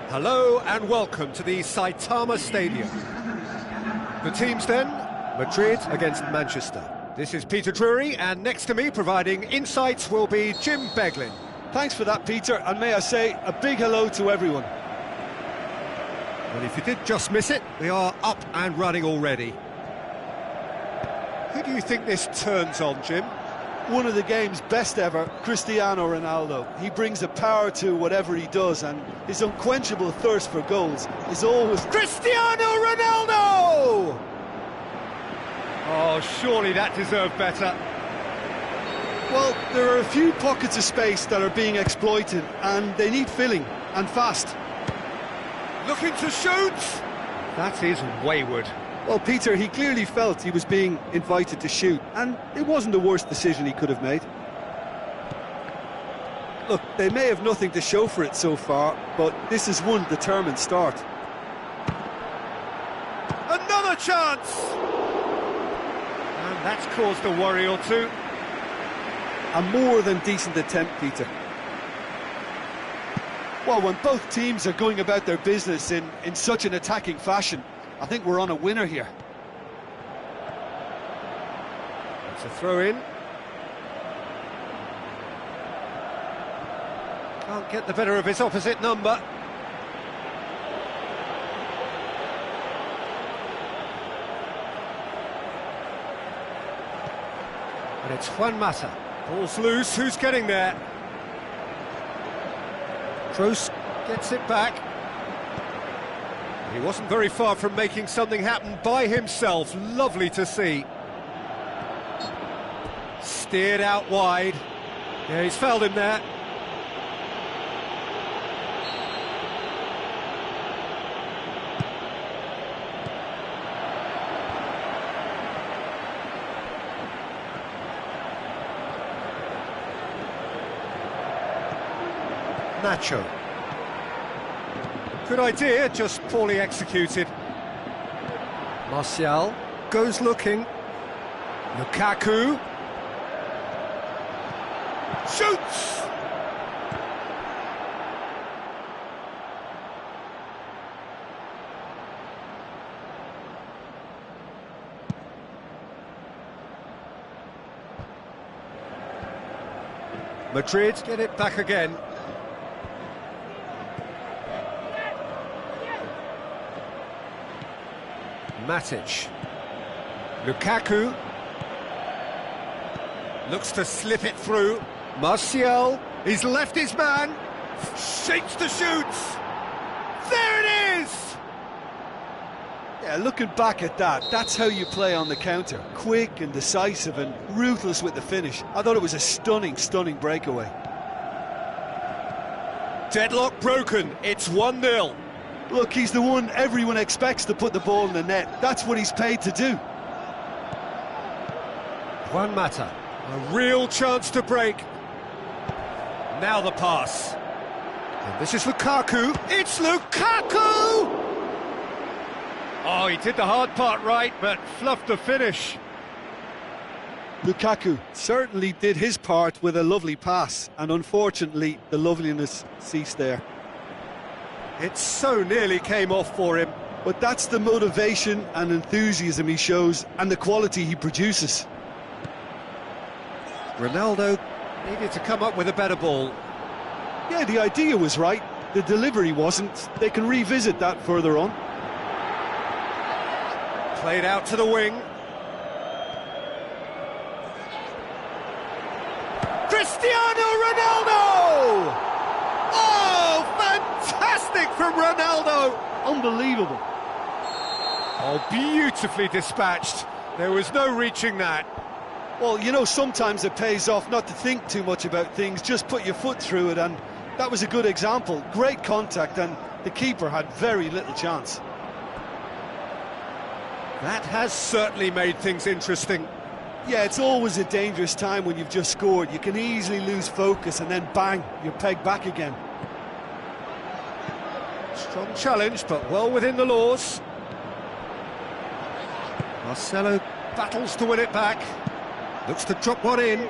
Hello and welcome to the Saitama Stadium. The teams then, Madrid against Manchester. This is Peter Drury, and next to me providing insights will be Jim Beglin. Thanks for that, Peter, and may I say a big hello to everyone. Well, if you did just miss it, we are up and running already. Who do you think this turns on, Jim? One of the game's best ever, Cristiano Ronaldo. He brings a power to whatever he does, and his unquenchable thirst for goals is always... Cristiano Ronaldo! Oh, surely that deserved better. Well, there are a few pockets of space that are being exploited, and they need filling, and fast. Looking to shoot! That is wayward. Well, Peter, he clearly felt he was being invited to shoot, and it wasn't the worst decision he could have made. Look, they may have nothing to show for it so far, but this is one determined start. Another chance! And that's caused a worry or two. A more than decent attempt, Peter. Well, when both teams are going about their business in such an attacking fashion, I think we're on a winner here. It's a throw-in. Can't get the better of his opposite number. And it's Juan Mata. Ball's loose, who's getting there? Kroos gets it back. He wasn't very far from making something happen by himself. Lovely to see. Steered out wide. Yeah, he's fouled him there. Nacho. Good idea, just poorly executed. Martial goes looking. Lukaku. Shoots! Madrid get it back again. Matic. Lukaku looks to slip it through. Martial, he's left his man, shakes the shoots. There it is! Yeah, looking back at that, that's how you play on the counter. Quick and decisive and ruthless with the finish. I thought it was a stunning, stunning breakaway. Deadlock broken, it's 1-0. Look, he's the one everyone expects to put the ball in the net. That's what he's paid to do. Juan Mata, a real chance to break. Now the pass. And this is Lukaku. It's Lukaku! Oh, he did the hard part right, but fluffed the finish. Lukaku certainly did his part with a lovely pass, and unfortunately, the loveliness ceased there. It so nearly came off for him. But that's the motivation and enthusiasm he shows, and the quality he produces. Ronaldo needed to come up with a better ball. Yeah, the idea was right, the delivery wasn't. They can revisit that further on. Played out to the wing. Cristiano Ronaldo! Oh, fantastic from Ronaldo! Unbelievable. Oh, beautifully dispatched. There was no reaching that. Well, you know, sometimes it pays off not to think too much about things, just put your foot through it, and that was a good example. Great contact, and the keeper had very little chance. That has certainly made things interesting. Yeah, it's always a dangerous time when you've just scored. You can easily lose focus, and then bang, you're pegged back again. Strong challenge, but well within the laws. Marcelo battles to win it back. Looks to drop one in.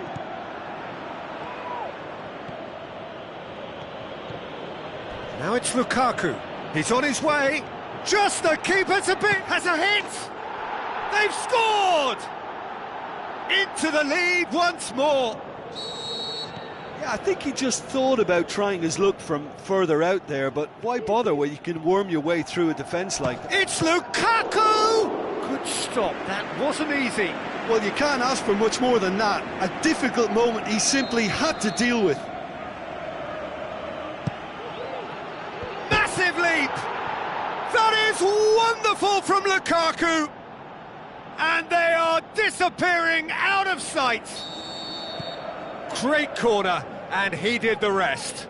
Now it's Lukaku. He's on his way. Just the keeper to beat. Has a hit. They've scored. Into the lead once more. Yeah, I think he just thought about trying his luck from further out there, but why bother when you can worm your way through a defence like that? It's Lukaku! Good stop, that wasn't easy. Well, you can't ask for much more than that. A difficult moment he simply had to deal with. Massive leap! That is wonderful from Lukaku! And they are disappearing out of sight. Great corner, and he did the rest.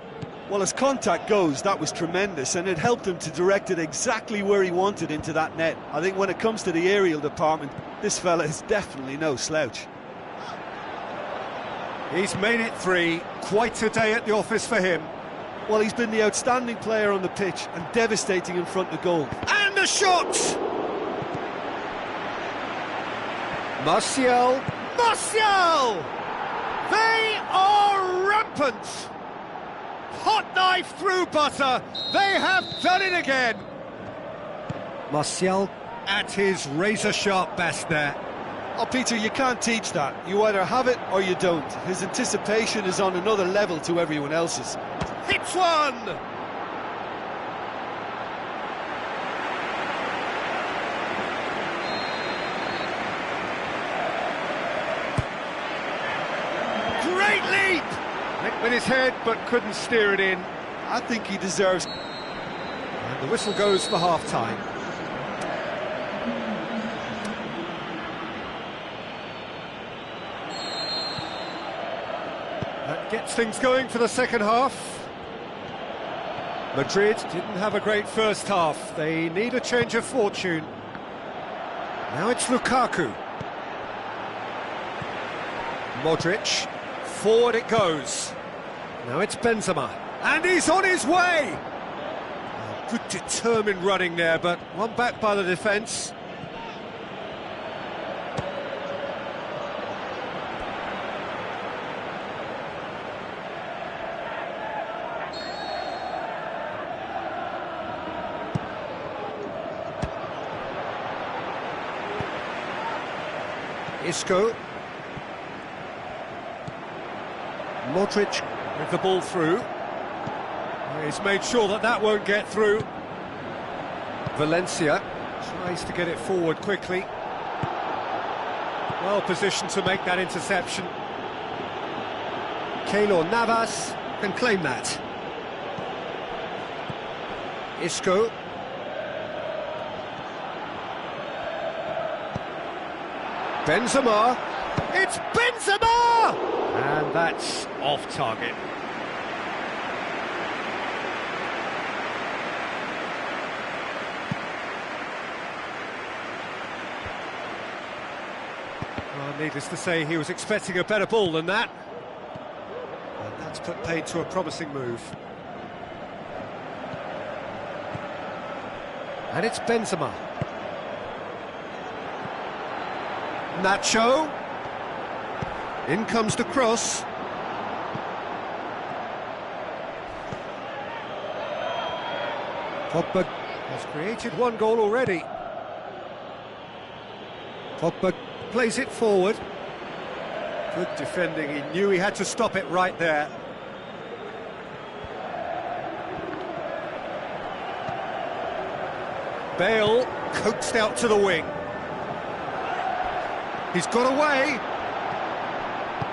Well, as contact goes, that was tremendous, and it helped him to direct it exactly where he wanted into that net. I think when it comes to the aerial department, this fella is definitely no slouch. He's made it 3, quite a day at the office for him. Well, he's been the outstanding player on the pitch and devastating in front of goal. And the shot! Martial! Martial! They are rampant! Hot knife through butter, they have done it again! Martial at his razor-sharp best there. Oh, Peter, you can't teach that. You either have it or you don't. His anticipation is on another level to everyone else's. Hits one! Great leap! Went with his head, but couldn't steer it in. I think he deserves... And the whistle goes for half-time. That gets things going for the second half. Madrid didn't have a great first half. They need a change of fortune. Now it's Lukaku. Modric. Forward it goes. Now it's Benzema. And he's on his way! Oh, good determined running there, but one back by the defence. Isco. Modric with the ball through. He's made sure that that won't get through. Valencia tries to get it forward quickly. Well positioned to make that interception. Keylor Navas can claim that. Isco. Benzema. It's Benzema! And that's off target. Well, needless to say, he was expecting a better ball than that. And that's put paid to a promising move. And it's Benzema. Nacho. In comes the cross. Pogba has created one goal already. Pogba plays it forward. Good defending, he knew he had to stop it right there. Bale coaxed out to the wing. He's got away.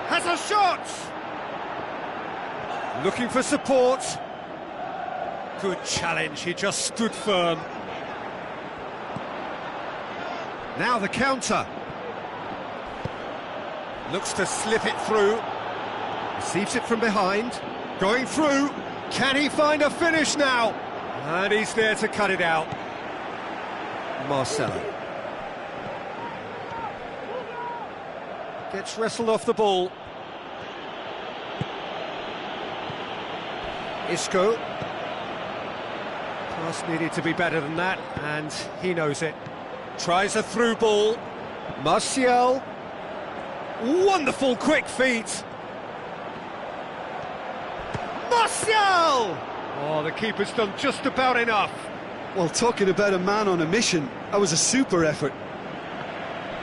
Has a shot! Looking for support. Good challenge, he just stood firm. Now the counter. Looks to slip it through. Receives it from behind. Going through. Can he find a finish now? And he's there to cut it out. Marcelo. Gets wrestled off the ball. Isco. Pass needed to be better than that, and he knows it. Tries a through ball. Martial. Wonderful quick feet. Martial! Oh, the keeper's done just about enough. Well, talking about a man on a mission, that was a super effort.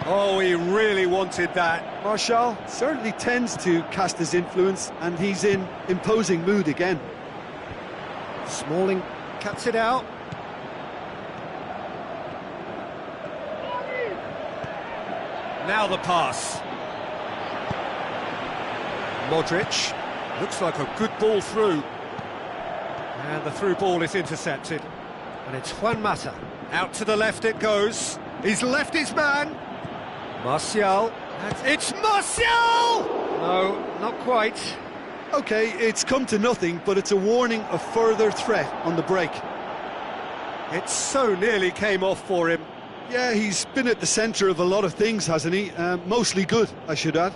Oh, he really wanted that. Martial certainly tends to cast his influence, and he's in imposing mood again. Smalling cuts it out. Now the pass. Modric. Looks like a good ball through. And the through ball is intercepted. And it's Juan Mata. Out to the left it goes. He's left his man. Martial. It's Martial! No, not quite. OK, it's come to nothing, but it's a warning of further threat on the break. It so nearly came off for him. Yeah, he's been at the centre of a lot of things, hasn't he? Mostly good, I should add.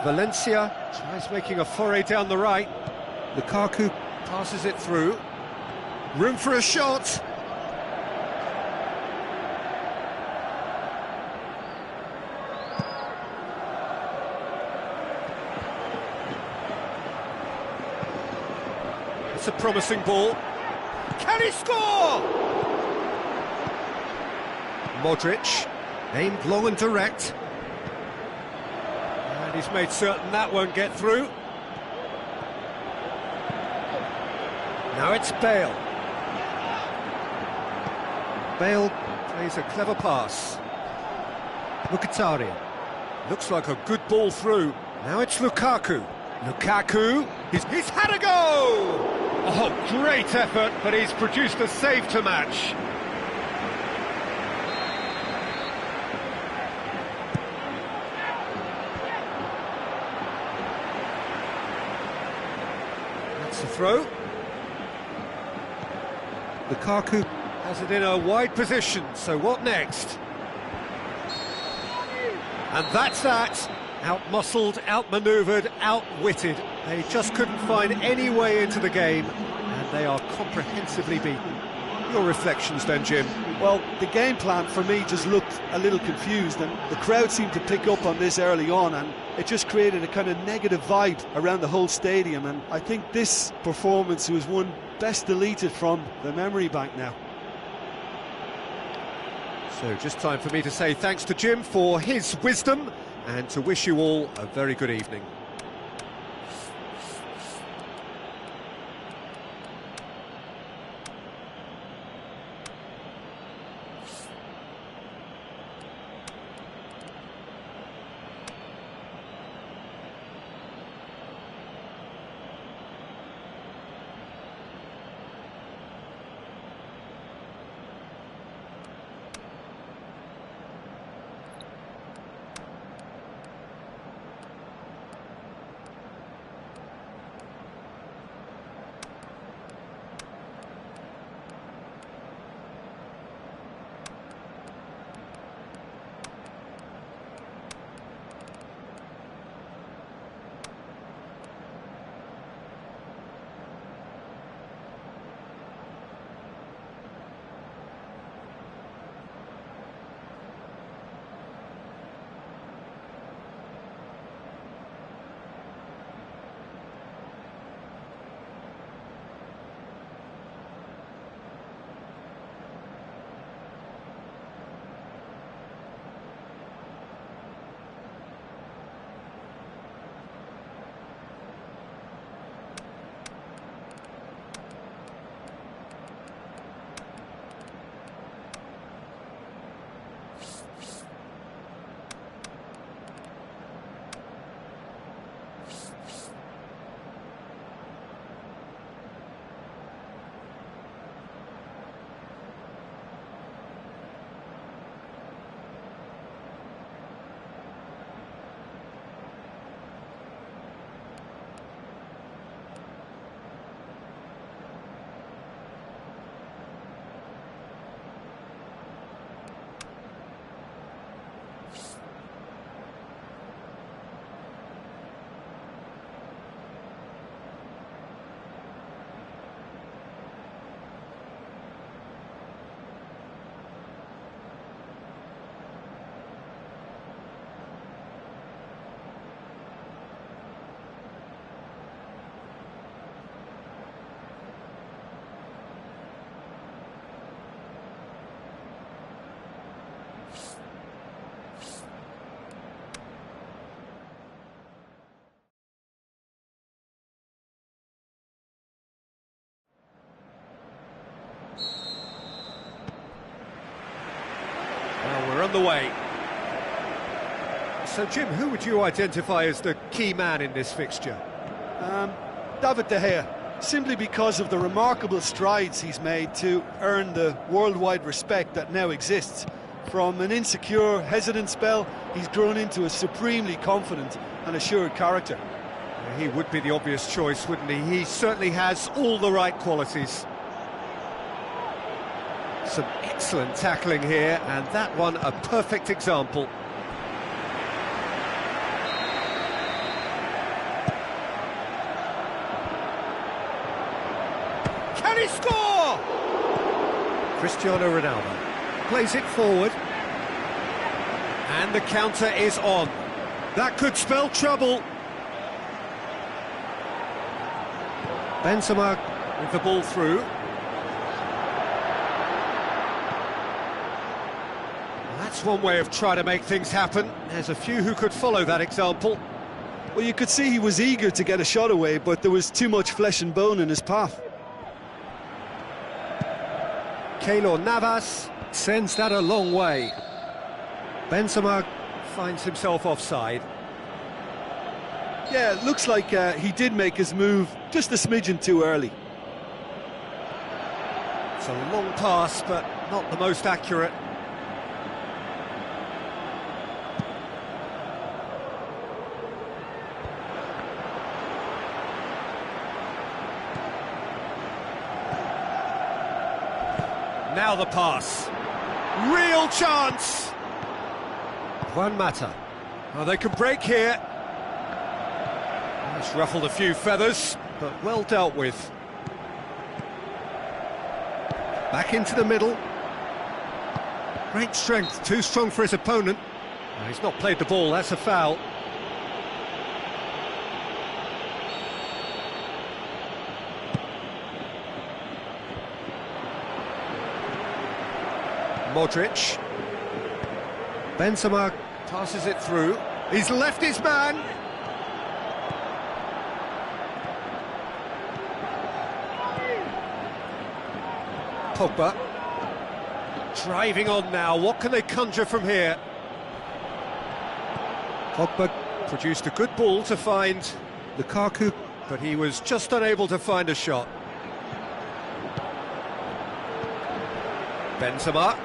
Valencia tries making a foray down the right. Lukaku passes it through. Room for a shot. It's a promising ball. Can he score? Modric, aimed long and direct. And he's made certain that won't get through. Now it's Bale. Bale plays a clever pass. Mkhitaryan. Looks like a good ball through. Now it's Lukaku. Lukaku, he's had a go! Oh, great effort, but he's produced a save to match. That's the throw. Lukaku has it in a wide position, so what next? And that's that. Out-muscled, out-manoeuvred, outwitted. They just couldn't find any way into the game, and they are comprehensively beaten. Your reflections then, Jim? Well, the game plan for me just looked a little confused, and the crowd seemed to pick up on this early on, and it just created a kind of negative vibe around the whole stadium, and I think this performance was one best deleted from the memory bank now. So just time for me to say thanks to Jim for his wisdom, and to wish you all a very good evening. Well, we're on the way. So, Jim, who would you identify as the key man in this fixture? David De Gea. simply because of the remarkable strides he's made to earn the worldwide respect that now exists. From an insecure, hesitant spell, he's grown into a supremely confident and assured character. He would be the obvious choice, wouldn't he? He certainly has all the right qualities. Some excellent tackling here, and that one a perfect example. Can he score? Cristiano Ronaldo plays it forward. And the counter is on. That could spell trouble. Benzema with the ball through. That's one way of trying to make things happen. There's a few who could follow that example. Well, you could see he was eager to get a shot away, but there was too much flesh and bone in his path. Keylor Navas sends that a long way. Benzema finds himself offside. Yeah, it looks like he did make his move just a smidgen too early. It's a long pass, but not the most accurate. Now the pass. Real chance! Juan Mata. Oh, they can break here. It's ruffled a few feathers, but well dealt with. Back into the middle. Great strength, too strong for his opponent. Oh, he's not played the ball, that's a foul. Modric. Benzema passes it through. He's left his man. Pogba. Driving on now. What can they conjure from here? Pogba produced a good ball to find Lukaku, but he was just unable to find a shot. Benzema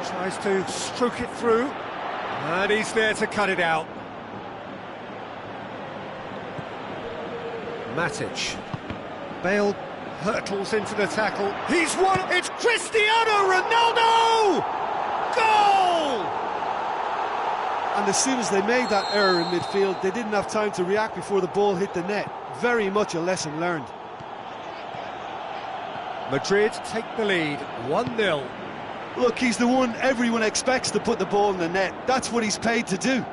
tries to stroke it through, and he's there to cut it out. Matic. Bale hurtles into the tackle. He's won! It's Cristiano Ronaldo! Goal! And as soon as they made that error in midfield, they didn't have time to react before the ball hit the net. Very much a lesson learned. Madrid take the lead, 1-0. Look, he's the one everyone expects to put the ball in the net. That's what he's paid to do.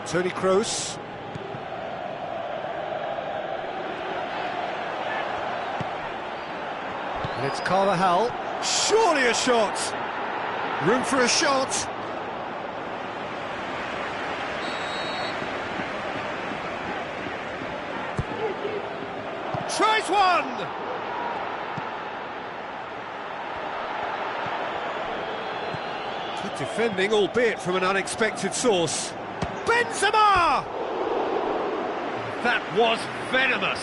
Toni Kroos. And it's Carvajal. Surely a shot. Room for a shot. Tries one! Good defending, albeit from an unexpected source. Benzema! That was venomous.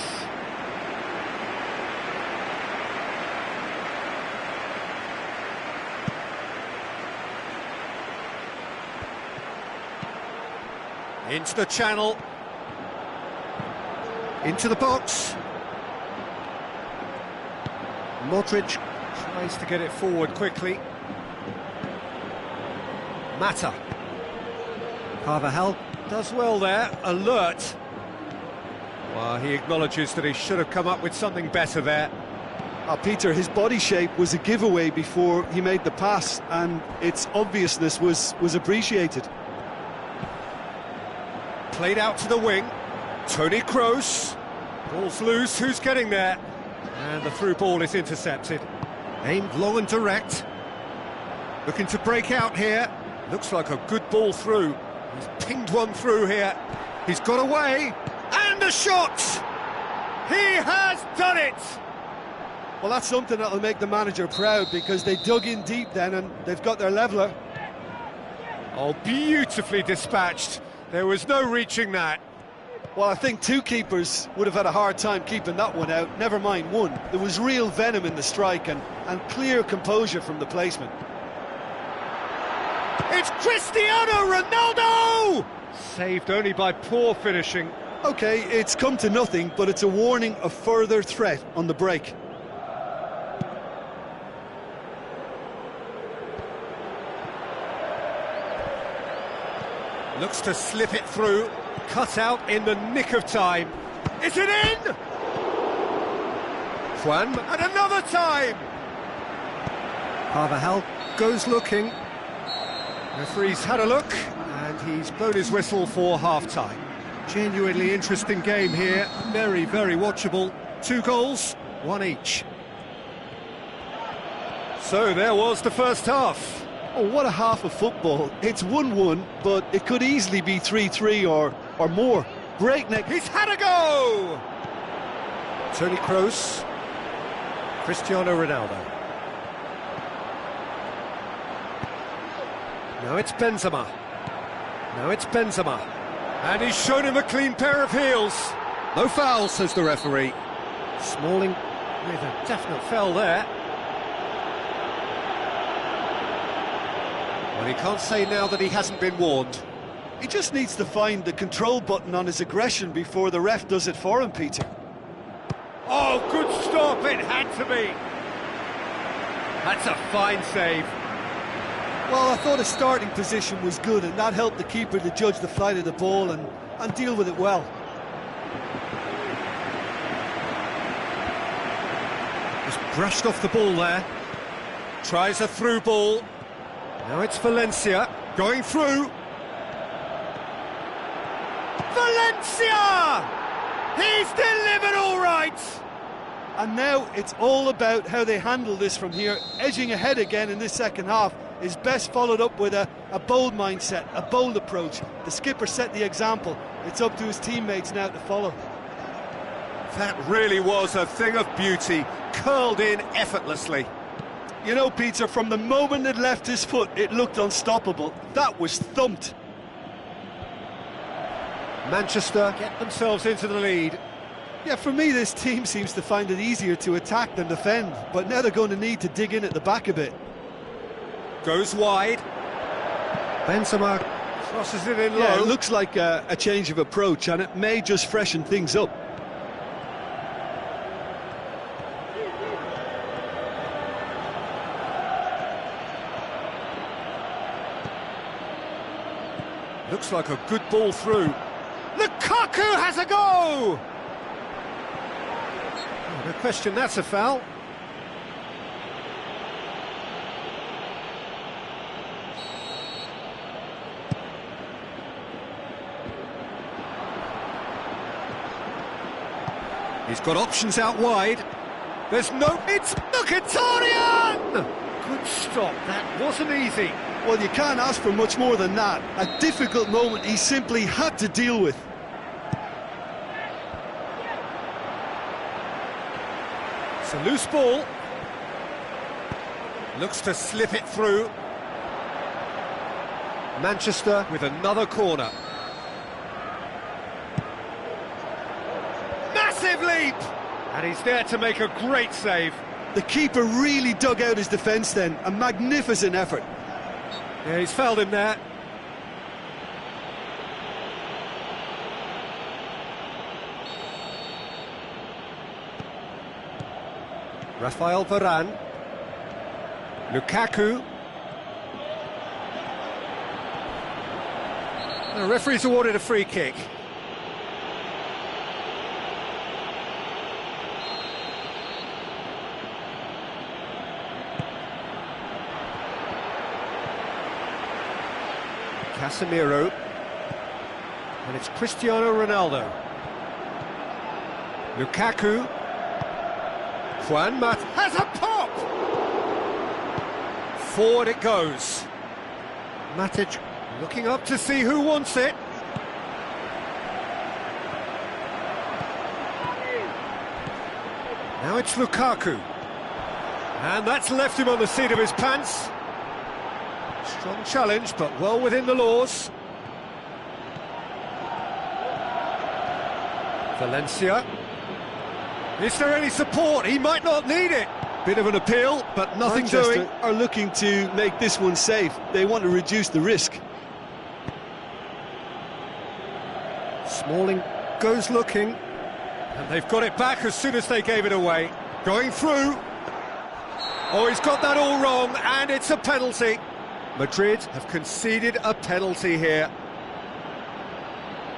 Into the channel. Into the box. Modric tries to get it forward quickly. Mata. Carvajal does well there, alert. Well, he acknowledges that he should have come up with something better there. Peter, his body shape was a giveaway before he made the pass, and its obviousness was appreciated. Played out to the wing. Toni Kroos. Ball's loose, who's getting there? And the through ball is intercepted. Aimed long and direct. Looking to break out here. Looks like a good ball through. He's pinged one through here. He's got away. And a shot! He has done it! Well, that's something that'll make the manager proud, because they dug in deep then and they've got their leveller. Oh, beautifully dispatched. There was no reaching that. Well, I think two keepers would have had a hard time keeping that one out, never mind one. There was real venom in the strike and clear composure from the placement. It's Cristiano Ronaldo! Saved only by poor finishing. OK, it's come to nothing, but it's a warning of further threat on the break. Looks to slip it through. Cut out in the nick of time. Is it in? Juan, and another time! Carvajal goes looking. Referee's had a look, and he's blown his whistle for half-time. Genuinely interesting game here. Very, very watchable. 2 goals, 1 each. So there was the first half. Oh, what a half of football. It's 1-1, but it could easily be 3-3 or more. Breakneck. He's had a go! Toni Kroos. Cristiano Ronaldo. Now it's Benzema. Now it's Benzema. And he's shown him a clean pair of heels. No foul, says the referee. Smalling with a definite foul there. Well, he can't say now that he hasn't been warned. He just needs to find the control button on his aggression before the ref does it for him, Peter. Oh, good stop, it had to be. That's a fine save. Well, I thought his starting position was good, and that helped the keeper to judge the flight of the ball and deal with it well. Just brushed off the ball there. Tries a through ball. Now it's Valencia going through. Valencia! He's delivered all right! And now it's all about how they handle this from here. Edging ahead again in this second half is best followed up with a bold mindset, a bold approach. The skipper set the example. It's up to his teammates now to follow. That really was a thing of beauty, curled in effortlessly. You know, Peter, from the moment it left his foot, it looked unstoppable. That was thumped. Manchester get themselves into the lead. Yeah, for me, this team seems to find it easier to attack than defend, but now they're going to need to dig in at the back a bit. Goes wide. Benzema crosses it in low. Yeah, it looks like a change of approach, and it may just freshen things up. Looks like a good ball through. Lukaku has a go! Oh, no question, that's a foul. He's got options out wide. There's no... It's Mkhitaryan! Good stop, that wasn't easy. Well, you can't ask for much more than that. A difficult moment he simply had to deal with. It's a loose ball. Looks to slip it through. Manchester with another corner. Massive leap! And he's there to make a great save. The keeper really dug out his defence then. A magnificent effort. Yeah, he's fouled him there. Rafael Varane. Lukaku. The referee's awarded a free kick. Casemiro, and it's Cristiano Ronaldo. Lukaku. Juan Mat has a pop! Forward it goes. Matic looking up to see who wants it. Now it's Lukaku. And that's left him on the seat of his pants. Strong challenge, but well within the laws. Valencia. Is there any support? He might not need it. Bit of an appeal, but nothing Manchester doing. are looking to make this one safe. They want to reduce the risk. Smalling goes looking. And they've got it back as soon as they gave it away. Going through. Oh, he's got that all wrong, and it's a penalty. Madrid have conceded a penalty here.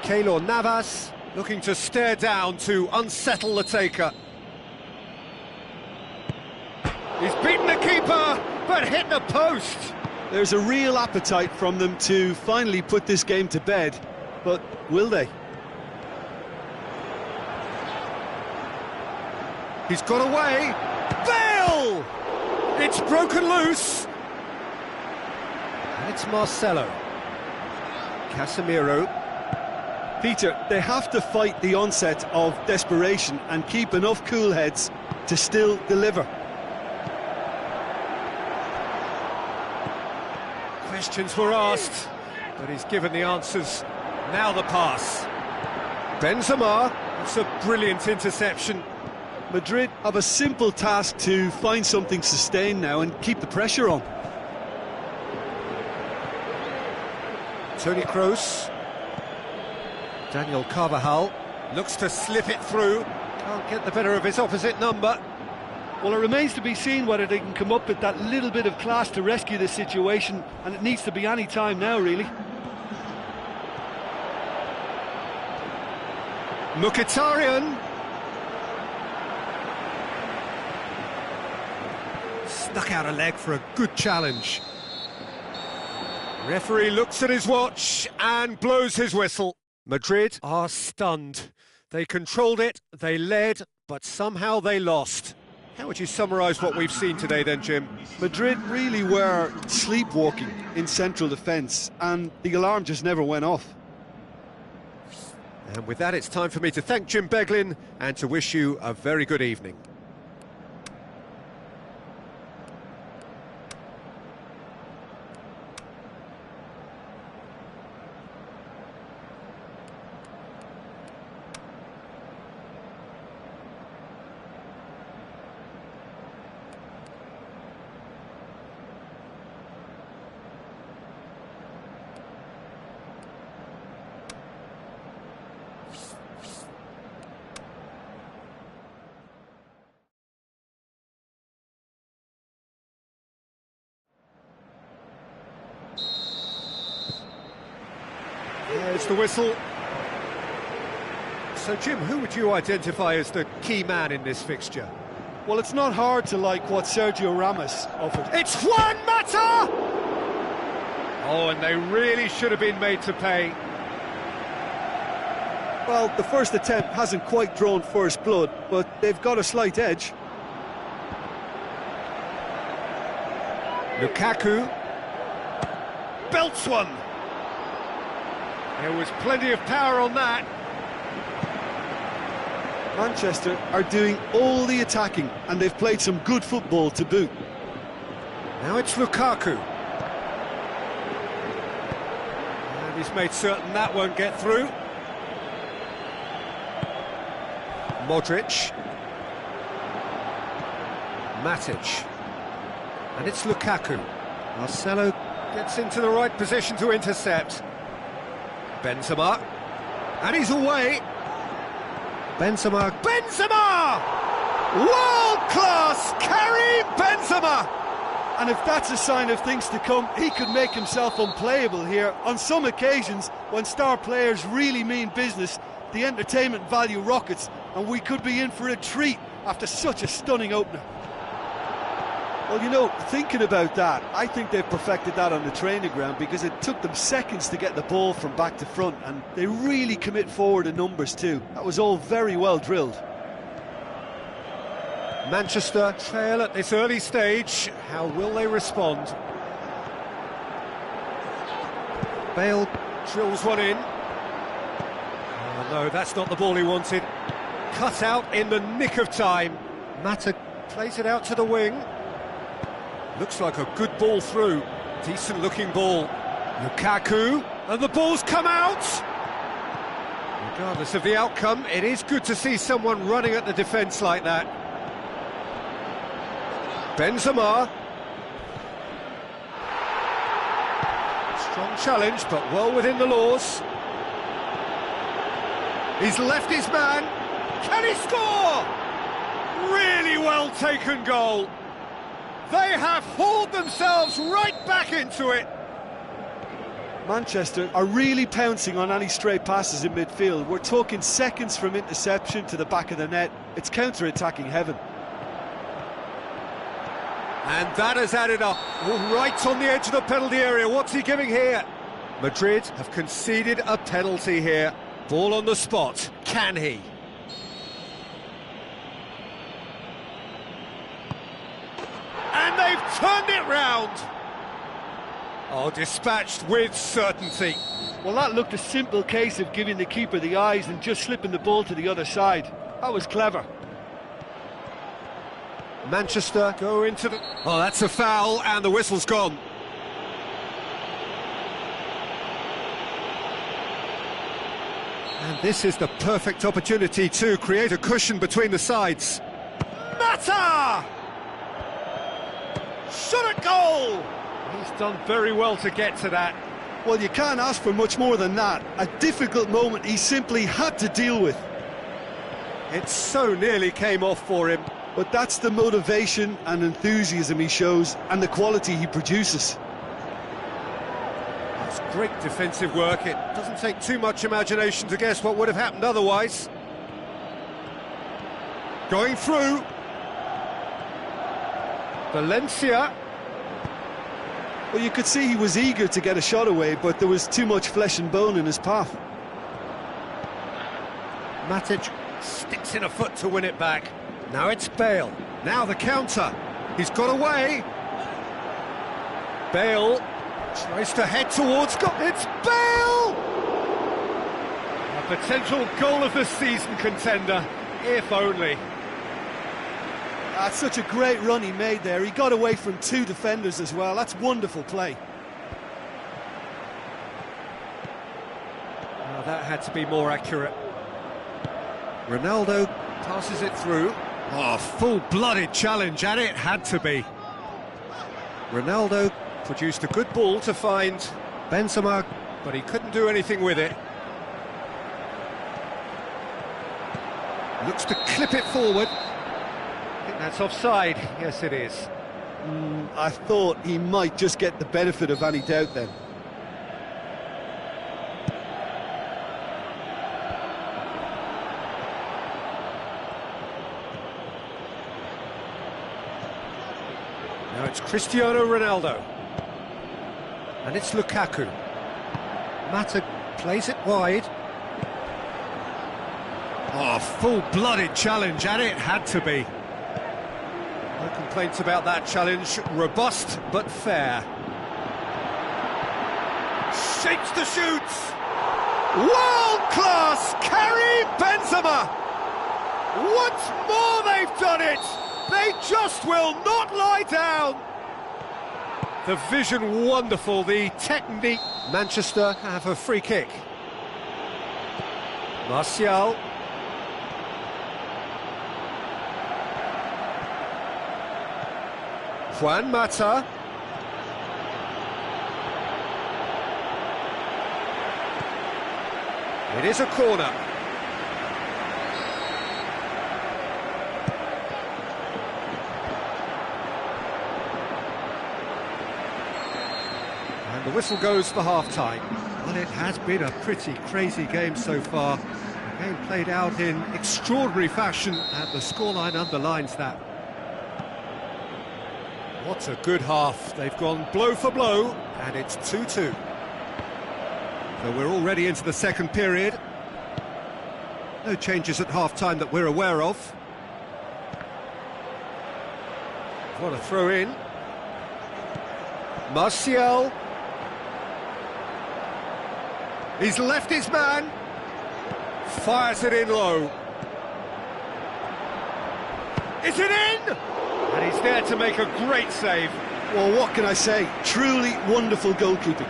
Keylor Navas looking to stare down to unsettle the taker. He's beaten the keeper, but hit the post. There's a real appetite from them to finally put this game to bed, but will they? He's got away. Bale! It's broken loose. And it's Marcelo. Casemiro. Peter, they have to fight the onset of desperation and keep enough cool heads to still deliver. Questions were asked, but he's given the answers. Now the pass. Benzema. It's a brilliant interception. Madrid have a simple task to find something sustained now and keep the pressure on. Toni Kroos. Daniel Carvajal looks to slip it through. Can't get the better of his opposite number. Well, it remains to be seen whether they can come up with that little bit of class to rescue this situation, and it needs to be any time now, really. Mkhitaryan. Stuck out a leg for a good challenge. Referee looks at his watch and blows his whistle. Madrid are stunned. They controlled it, they led, but somehow they lost. How would you summarise what we've seen today then, Jim? Madrid really were sleepwalking in central defence, and the alarm just never went off. And with that, it's time for me to thank Jim Beglin and to wish you a very good evening. There's the whistle. So, Jim, who would you identify as the key man in this fixture? Well, it's not hard to like what Sergio Ramos offered. It's Juan Mata! Oh, and they really should have been made to pay. Well, the first attempt hasn't quite drawn first blood, but they've got a slight edge. Lukaku belts one. There was plenty of power on that. Manchester are doing all the attacking, and they've played some good football to boot. Now it's Lukaku. And he's made certain that won't get through. Modric. Matic. And it's Lukaku. Marcelo gets into the right position to intercept. Benzema. And he's away. Benzema. Benzema! World-class Karim Benzema! And if that's a sign of things to come, he could make himself unplayable here. On some occasions, when star players really mean business, the entertainment value rockets, and we could be in for a treat after such a stunning opener. Well, you know, thinking about that, I think they've perfected that on the training ground, because it took them seconds to get the ball from back to front, and they really commit forward in numbers too. That was all very well drilled. Manchester trail at this early stage. How will they respond? Bale drills one in. Oh no, that's not the ball he wanted. Cut out in the nick of time. Mata plays it out to the wing. Looks like a good ball through. Decent looking ball. Lukaku, and the ball's come out. Regardless of the outcome, it is good to see someone running at the defence like that. Benzema. Strong challenge, but well within the laws. He's left his man. Can he score? Really well taken goal. They have hauled themselves right back into it. Manchester are really pouncing on any stray passes in midfield. We're talking seconds from interception to the back of the net. It's counter-attacking heaven. And that has added up. Oh, right on the edge of the penalty area. What's he giving here? Madrid have conceded a penalty here. Ball on the spot. Can he? And they've turned it round. Oh, dispatched with certainty. Well, that looked a simple case of giving the keeper the eyes and just slipping the ball to the other side. That was clever. Manchester go into the... Oh, that's a foul, and the whistle's gone. And this is the perfect opportunity to create a cushion between the sides. Mata! Shot at goal! He's done very well to get to that. Well, you can't ask for much more than that. A difficult moment he simply had to deal with. It so nearly came off for him. But that's the motivation and enthusiasm he shows, and the quality he produces. That's great defensive work. It doesn't take too much imagination to guess what would have happened otherwise. Going through. Valencia. Well, you could see he was eager to get a shot away, but there was too much flesh and bone in his path. Matic sticks in a foot to win it back. Now it's Bale. Now the counter. He's got away. Bale tries to head towards goal. It's Bale! A potential goal of the season contender, if only. That's such a great run he made there. He got away from two defenders as well. That's wonderful play. Oh, that had to be more accurate. Ronaldo passes it through. Oh, full-blooded challenge, and it had to be. Ronaldo produced a good ball to find Benzema, but he couldn't do anything with it. Looks to clip it forward. I think that's offside. Yes, it is. I thought he might just get the benefit of any doubt then. Now it's Cristiano Ronaldo. And it's Lukaku. Mata plays it wide. Oh, full-blooded challenge, and it had to be. No complaints about that challenge. Robust, but fair. Shapes the shoots. World-class carry Benzema. Once more they've done it. They just will not lie down. The vision wonderful, the technique. Manchester have a free kick. Martial. Juan Mata. It is a corner. And the whistle goes for half-time. Well, it has been a pretty crazy game so far. The game played out in extraordinary fashion, and the scoreline underlines that. What a good half. They've gone blow for blow, and it's 2-2. So we're already into the second period. No changes at half-time that we're aware of. What a throw-in. Martial. He's left his man. Fires it in low. Is it in? And he's there to make a great save. Well, what can I say? Truly wonderful goalkeeping.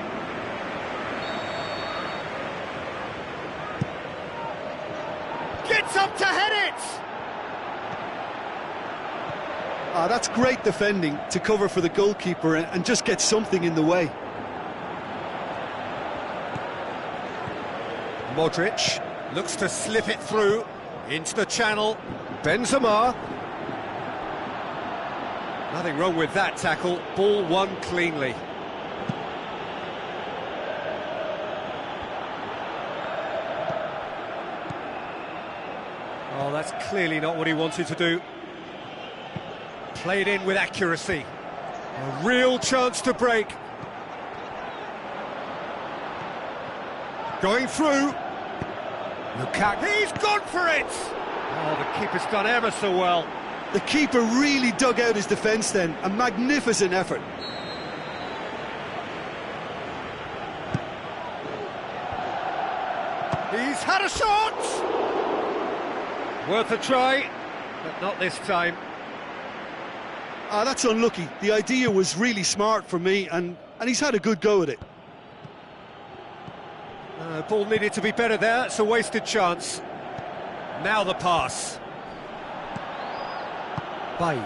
That's great defending to cover for the goalkeeper and just get something in the way. Modric looks to slip it through into the channel. Benzema. Nothing wrong with that tackle. Ball won cleanly. Oh, that's clearly not what he wanted to do. Played in with accuracy. A real chance to break. Going through. Lukaku, he's gone for it! Oh, the keeper's done ever so well. The keeper really dug out his defence then. A magnificent effort. He's had a shot! Worth a try, but not this time. That's unlucky. The idea was really smart for me, and he's had a good go at it. Ball needed to be better there. It's a wasted chance. Now the pass. Bay.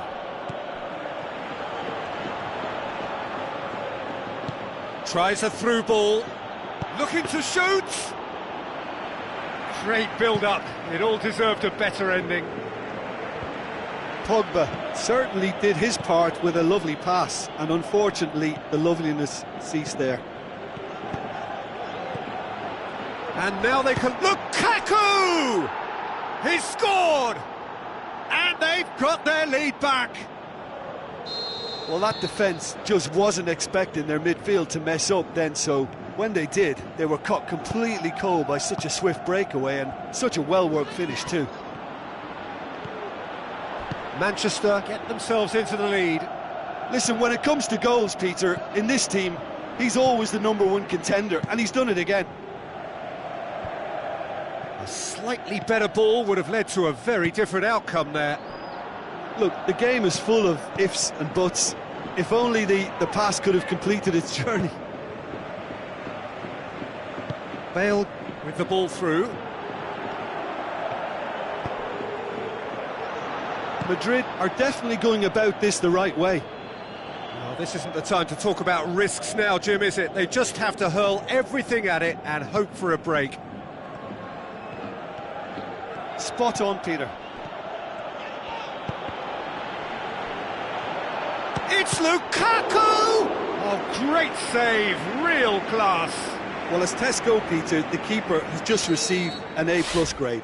Tries a through ball. Looking to shoot. Great build-up. It all deserved a better ending. Pogba certainly did his part with a lovely pass, and unfortunately the loveliness ceased there. And now they can... Lukaku! He's scored! And they've got their lead back. Well, that defence just wasn't expecting their midfield to mess up then, so when they did, they were caught completely cold by such a swift breakaway and such a well-worked finish too. Manchester get themselves into the lead. Listen, when it comes to goals, Peter, in this team, he's always the #1 contender, and he's done it again. A slightly better ball would have led to a very different outcome there. Look, the game is full of ifs and buts. If only the pass could have completed its journey. Bale with the ball through. Madrid are definitely going about this the right way. Oh, this isn't the time to talk about risks now, Jim, is it? They just have to hurl everything at it and hope for a break. Spot on, Peter. It's Lukaku! Oh, great save, real class. Well, as Tesco, Peter, the keeper has just received an A+ grade.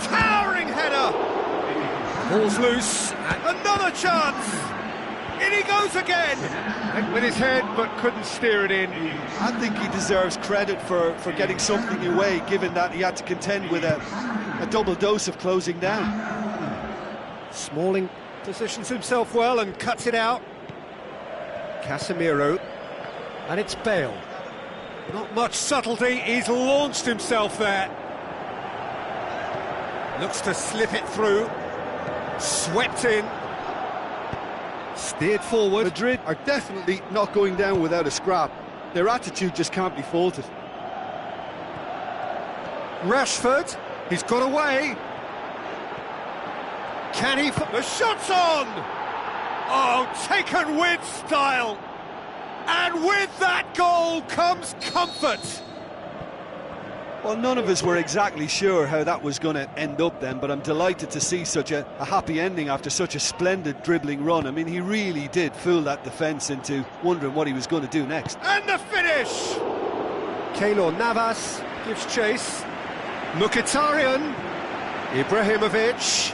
Towering header! Ball's loose, and another chance! In he goes again! Went with his head, but couldn't steer it in. I think he deserves credit for getting something away, given that he had to contend with a double dose of closing down. Smalling positions himself well and cuts it out. Casemiro, and it's Bale. Not much subtlety, he's launched himself there. Looks to slip it through. Swept in. Steered forward. Madrid are definitely not going down without a scrap. Their attitude just can't be faulted. Rashford, he's got away. Can he... The shot's on! Oh, taken with style. And with that goal comes comfort. Well, none of us were exactly sure how that was going to end up then, but I'm delighted to see such a happy ending after such a splendid dribbling run. I mean, he really did fool that defence into wondering what he was going to do next. And the finish! Keylor Navas gives chase. Mkhitaryan. Ibrahimovic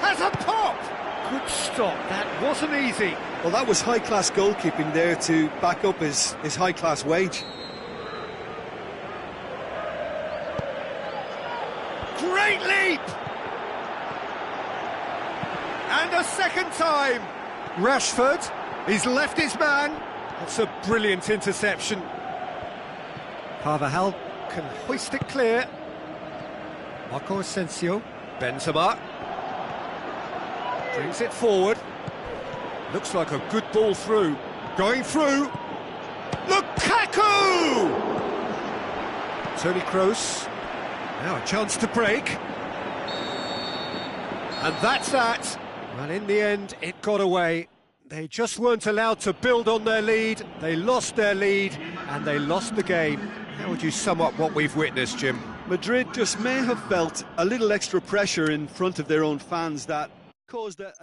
has a pop! Good stop, that wasn't easy. Well, that was high-class goalkeeping there to back up his high-class wage. Great leap! And a second time! Rashford, he's left his man. That's a brilliant interception. Carvajal can hoist it clear. Marco Asensio, Benzema. Brings it forward. Looks like a good ball through. Going through. Lukaku! Toni Kroos. Now a chance to break. And that's that. And in the end, it got away. They just weren't allowed to build on their lead. They lost their lead and they lost the game. How would you sum up what we've witnessed, Jim? Madrid just may have felt a little extra pressure in front of their own fans that caused a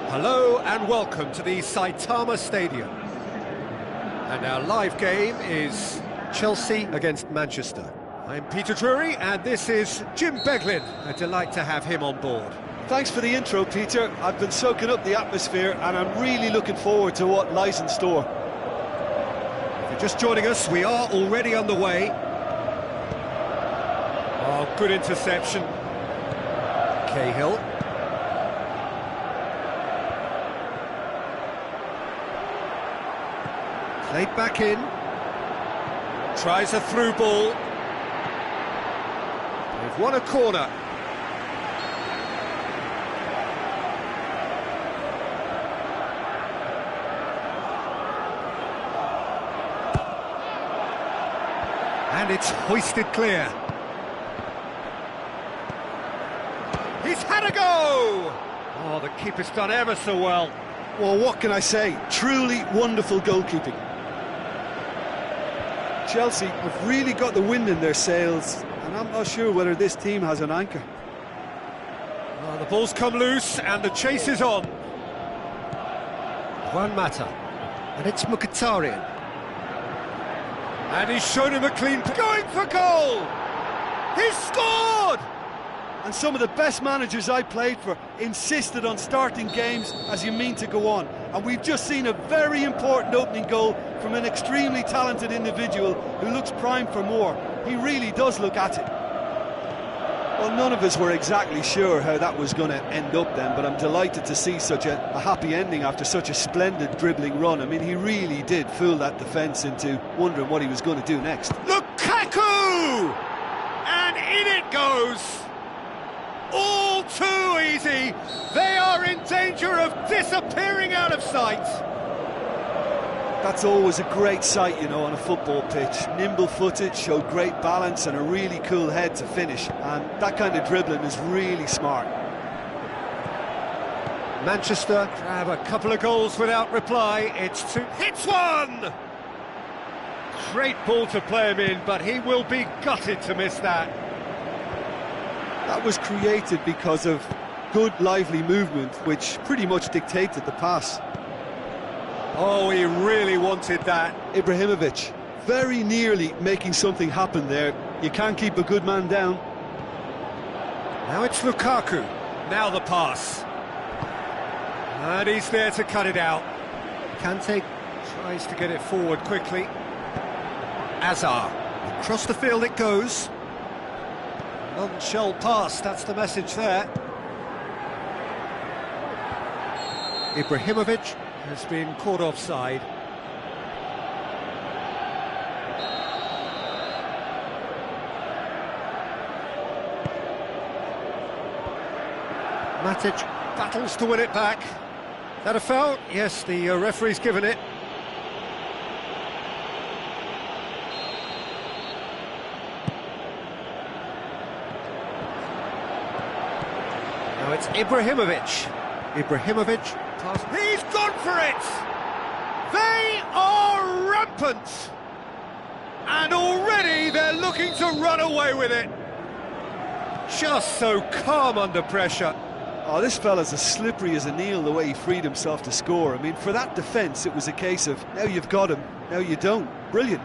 Hello and welcome to the Saitama Stadium. And our live game is Chelsea against Manchester. I'm Peter Drury and this is Jim Beglin. A delight to have him on board. Thanks for the intro, Peter. I've been soaking up the atmosphere and I'm really looking forward to what lies in store. If you're just joining us, we are already underway. Oh, good interception. Cahill. Played back in. Tries a through ball. They've won a corner. And it's hoisted clear. He's had a go! Oh, the keeper's done ever so well. Well, what can I say? Truly wonderful goalkeeping. Chelsea have really got the wind in their sails, and I'm not sure whether this team has an anchor. Oh, the ball's come loose, and the chase is on. Juan Mata, and it's Mkhitaryan. And he's shown him a clean... Going for goal! He's scored! And some of the best managers I played for insisted on starting games as you mean to go on. And we've just seen a very important opening goal from an extremely talented individual who looks primed for more. He really does look at it. Well, none of us were exactly sure how that was going to end up then, but I'm delighted to see such a happy ending after such a splendid dribbling run. I mean, he really did fool that defence into wondering what he was going to do next. Lukaku! And in it goes! All too easy. They are in danger of disappearing out of sight. That's always a great sight, you know, on a football pitch. Nimble-footed, showed great balance and a really cool head to finish. And that kind of dribbling is really smart. Manchester grab a couple of goals without reply. It's two. Hits one! Great ball to play him in, but he will be gutted to miss that. That was created because of good, lively movement, which pretty much dictated the pass. Oh, he really wanted that. Ibrahimovic, very nearly making something happen there. You can't keep a good man down. Now it's Lukaku. Now the pass. And he's there to cut it out. Kante tries to get it forward quickly. Azar. Across the field it goes. None shall pass, that's the message there. Ibrahimovic has been caught offside. Matic battles to win it back. Is that a foul? Yes, the referee's given it. Now it's Ibrahimovic. Ibrahimovic. Pass. He's gone for it! They are rampant! And already they're looking to run away with it. Just so calm under pressure. Oh, this fella's as slippery as an eel the way he freed himself to score. I mean, for that defence, it was a case of, now you've got him, now you don't. Brilliant.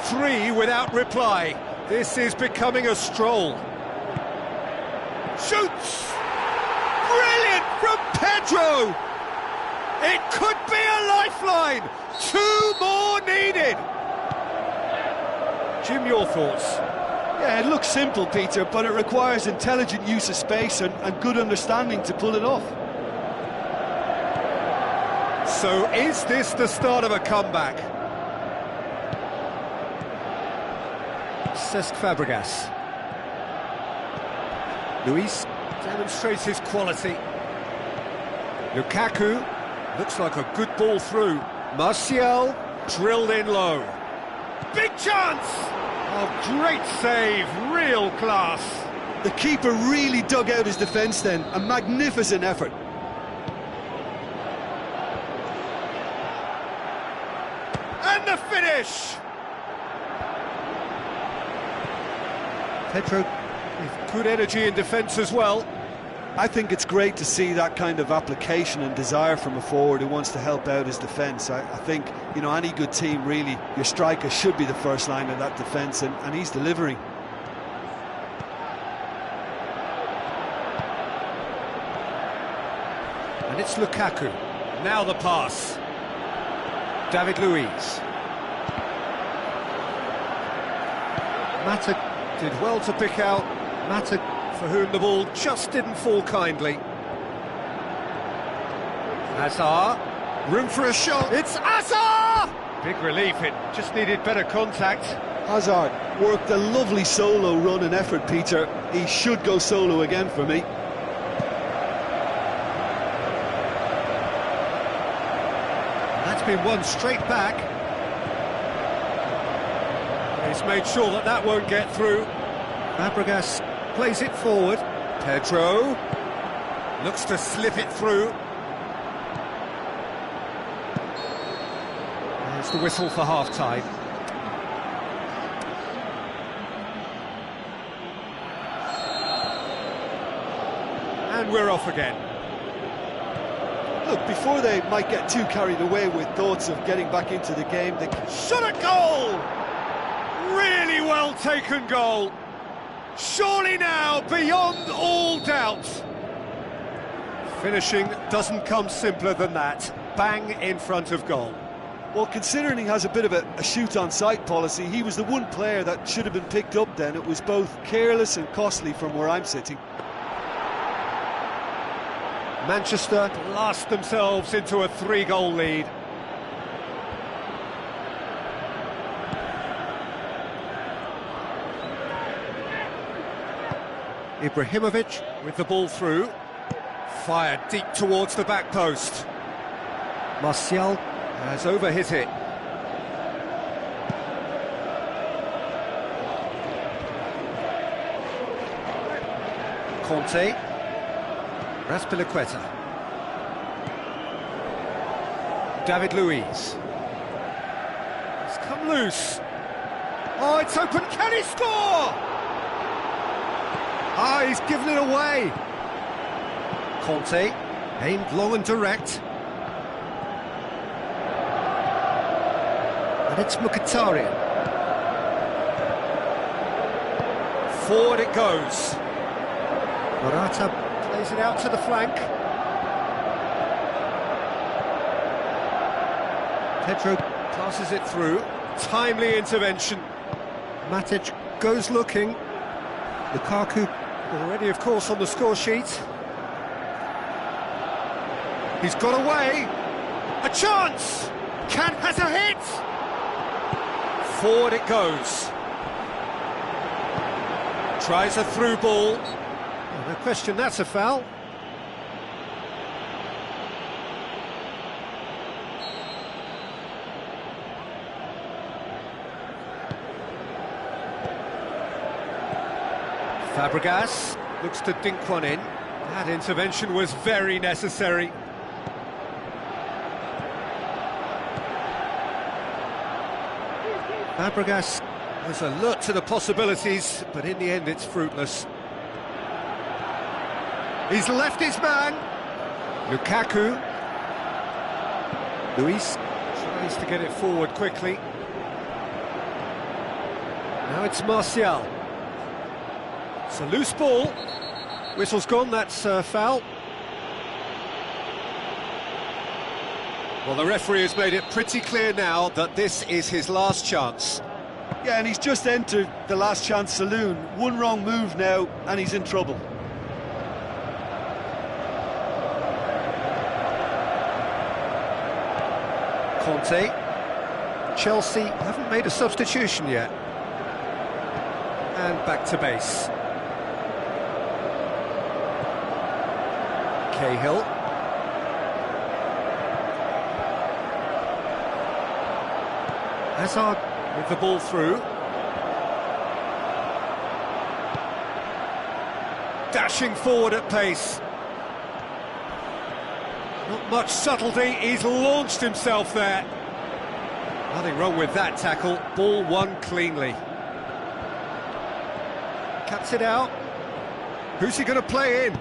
3 without reply. This is becoming a stroll. Shoots! Brilliant from Pedro! It could be a lifeline! 2 more needed! Jim, your thoughts? Yeah, it looks simple, Peter, but it requires intelligent use of space and good understanding to pull it off. So is this the start of a comeback? Cesc Fabregas. Luis demonstrates his quality. Lukaku looks like a good ball through. Martial drilled in low. Big chance! Oh, great save, real class. The keeper really dug out his defence then, a magnificent effort. And the finish! Pedro with good energy in defence as well. I think it's great to see that kind of application and desire from a forward who wants to help out his defence. I think, you know, any good team, really, your striker should be the first line of that defence, and he's delivering. And it's Lukaku. Now the pass. David Luiz. Mata did well to pick out. Mata, for whom the ball just didn't fall kindly. Hazard. Room for a shot. It's Hazard! Big relief, it just needed better contact. Hazard worked a lovely solo run and effort, Peter. He should go solo again for me. That's been won straight back. He's made sure that that won't get through. Fabregas plays it forward. Pedro looks to slip it through. There's the whistle for half-time. And we're off again. Look, before they might get too carried away with thoughts of getting back into the game, they shot a goal! Really well taken goal. Surely now, beyond all doubt. Finishing doesn't come simpler than that. Bang in front of goal. Well, considering he has a bit of a shoot-on-sight policy, he was the one player that should have been picked up then. It was both careless and costly from where I'm sitting. Manchester blast themselves into a 3-goal lead. Ibrahimovic with the ball through. Fired deep towards the back post. Martial has over-hit it. Conte. Raspilicueta. David Luiz. It's come loose. Oh, it's open. Can he score? Ah, he's given it away. Conte, aimed long and direct. And it's Mkhitaryan. Forward it goes. Morata plays it out to the flank. Pedro passes it through. Timely intervention. Matic goes looking. Lukaku already, of course, on the score sheet. He's got away. A chance! Can has a hit! Forward it goes. Tries a through ball. Oh, no question, that's a foul. Fabregas looks to dink one in. That intervention was very necessary. Fabregas was alert to the possibilities, but in the end it's fruitless. He's left his man. Lukaku. Luis tries to get it forward quickly. Now it's Martial. It's a loose ball. Whistle's gone, that's a foul. Well, the referee has made it pretty clear now that this is his last chance. Yeah, and he's just entered the last chance saloon. One wrong move now, and he's in trouble. Conte. Chelsea haven't made a substitution yet. And back to base. Cahill. Hazard with the ball through. Dashing forward at pace. Not much subtlety, he's launched himself there. Nothing wrong with that tackle, ball won cleanly. Cuts it out. Who's he going to play in?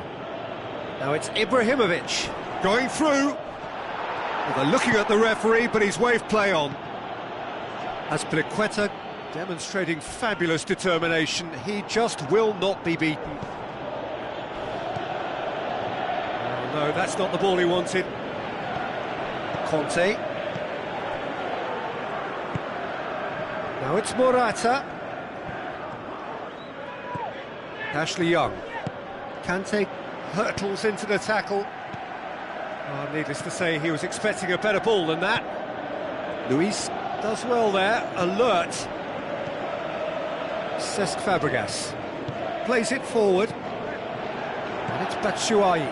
Now it's Ibrahimovic going through. Well, they're looking at the referee, but he's waved play on. Azpilicueta demonstrating fabulous determination. He just will not be beaten. Oh, no, that's not the ball he wanted. Conte. Now it's Morata. Ashley Young. Kante hurtles into the tackle. Oh, needless to say, he was expecting a better ball than that. Luis does well there, alert. Cesc Fabregas plays it forward. And it's Batshuayi.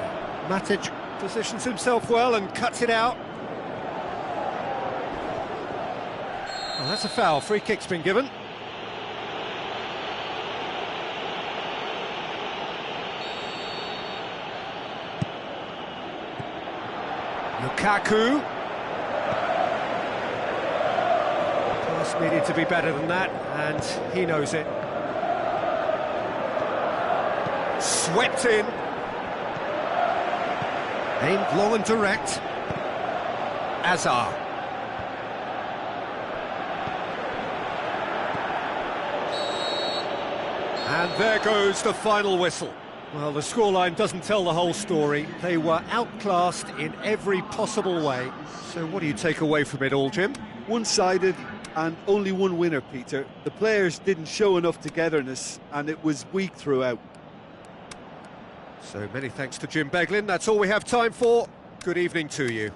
Matic positions himself well and cuts it out. Well, that's a foul. Free kick's been given. Lukaku. Pass needed to be better than that, and he knows it. Swept in. Aimed long and direct. Azar. And there goes the final whistle. Well, the scoreline doesn't tell the whole story. They were outclassed in every possible way. So what do you take away from it all, Jim? One-sided and only one winner, Peter. The players didn't show enough togetherness and it was weak throughout. So many thanks to Jim Beglin. That's all we have time for. Good evening to you.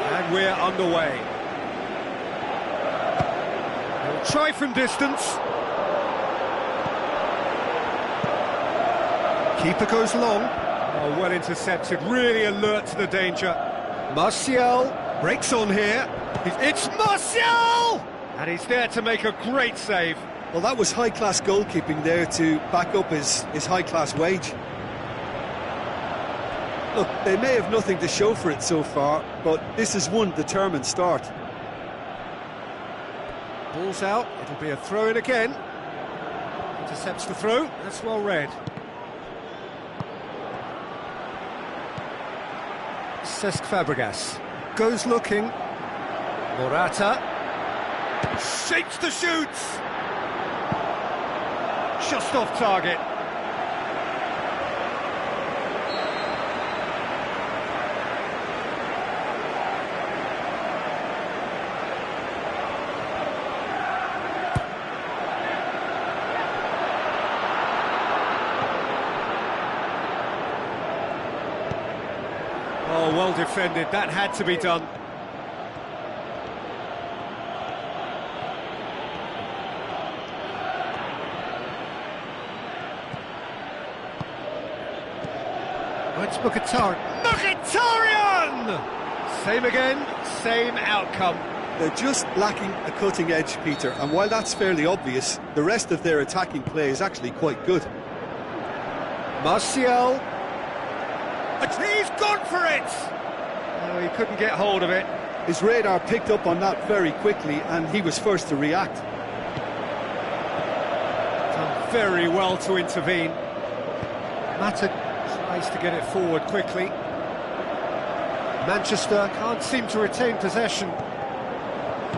And we're underway. He'll try from distance. Keeper goes long. Oh, well intercepted, really alert to the danger. Martial breaks on here. It's Martial! And he's there to make a great save. Well, that was high-class goalkeeping there to back up his high-class wage. Look, they may have nothing to show for it so far, but this is one determined start. Ball's out, it'll be a throw-in again. Intercepts the throw, that's well read. Cesc Fabregas goes looking. Morata shapes the shoots. Just off target. Oh, well defended, that had to be done. It's Mkhitaryan! Same again, same outcome. They're just lacking a cutting edge, Peter, and while that's fairly obvious, the rest of their attacking play is actually quite good. Martial. He's gone for it! Oh, he couldn't get hold of it. His radar picked up on that very quickly, and he was first to react. Done very well to intervene. Mata Space to get it forward quickly. Manchester can't seem to retain possession.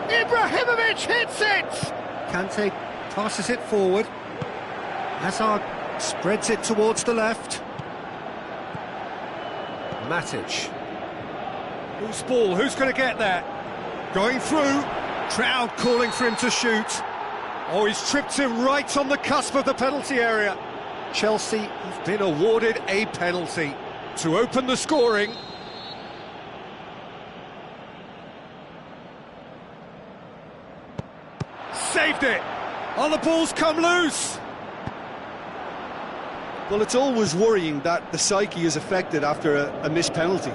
Ibrahimovic hits it! Kante passes it forward. Hazard spreads it towards the left. Matic. Whose ball? Who's going to get there? Going through. Crowd calling for him to shoot. Oh, he's tripped him right on the cusp of the penalty area. Chelsea have been awarded a penalty to open the scoring. Saved it! Oh, the ball's come loose! Well, it's always worrying that the psyche is affected after a missed penalty.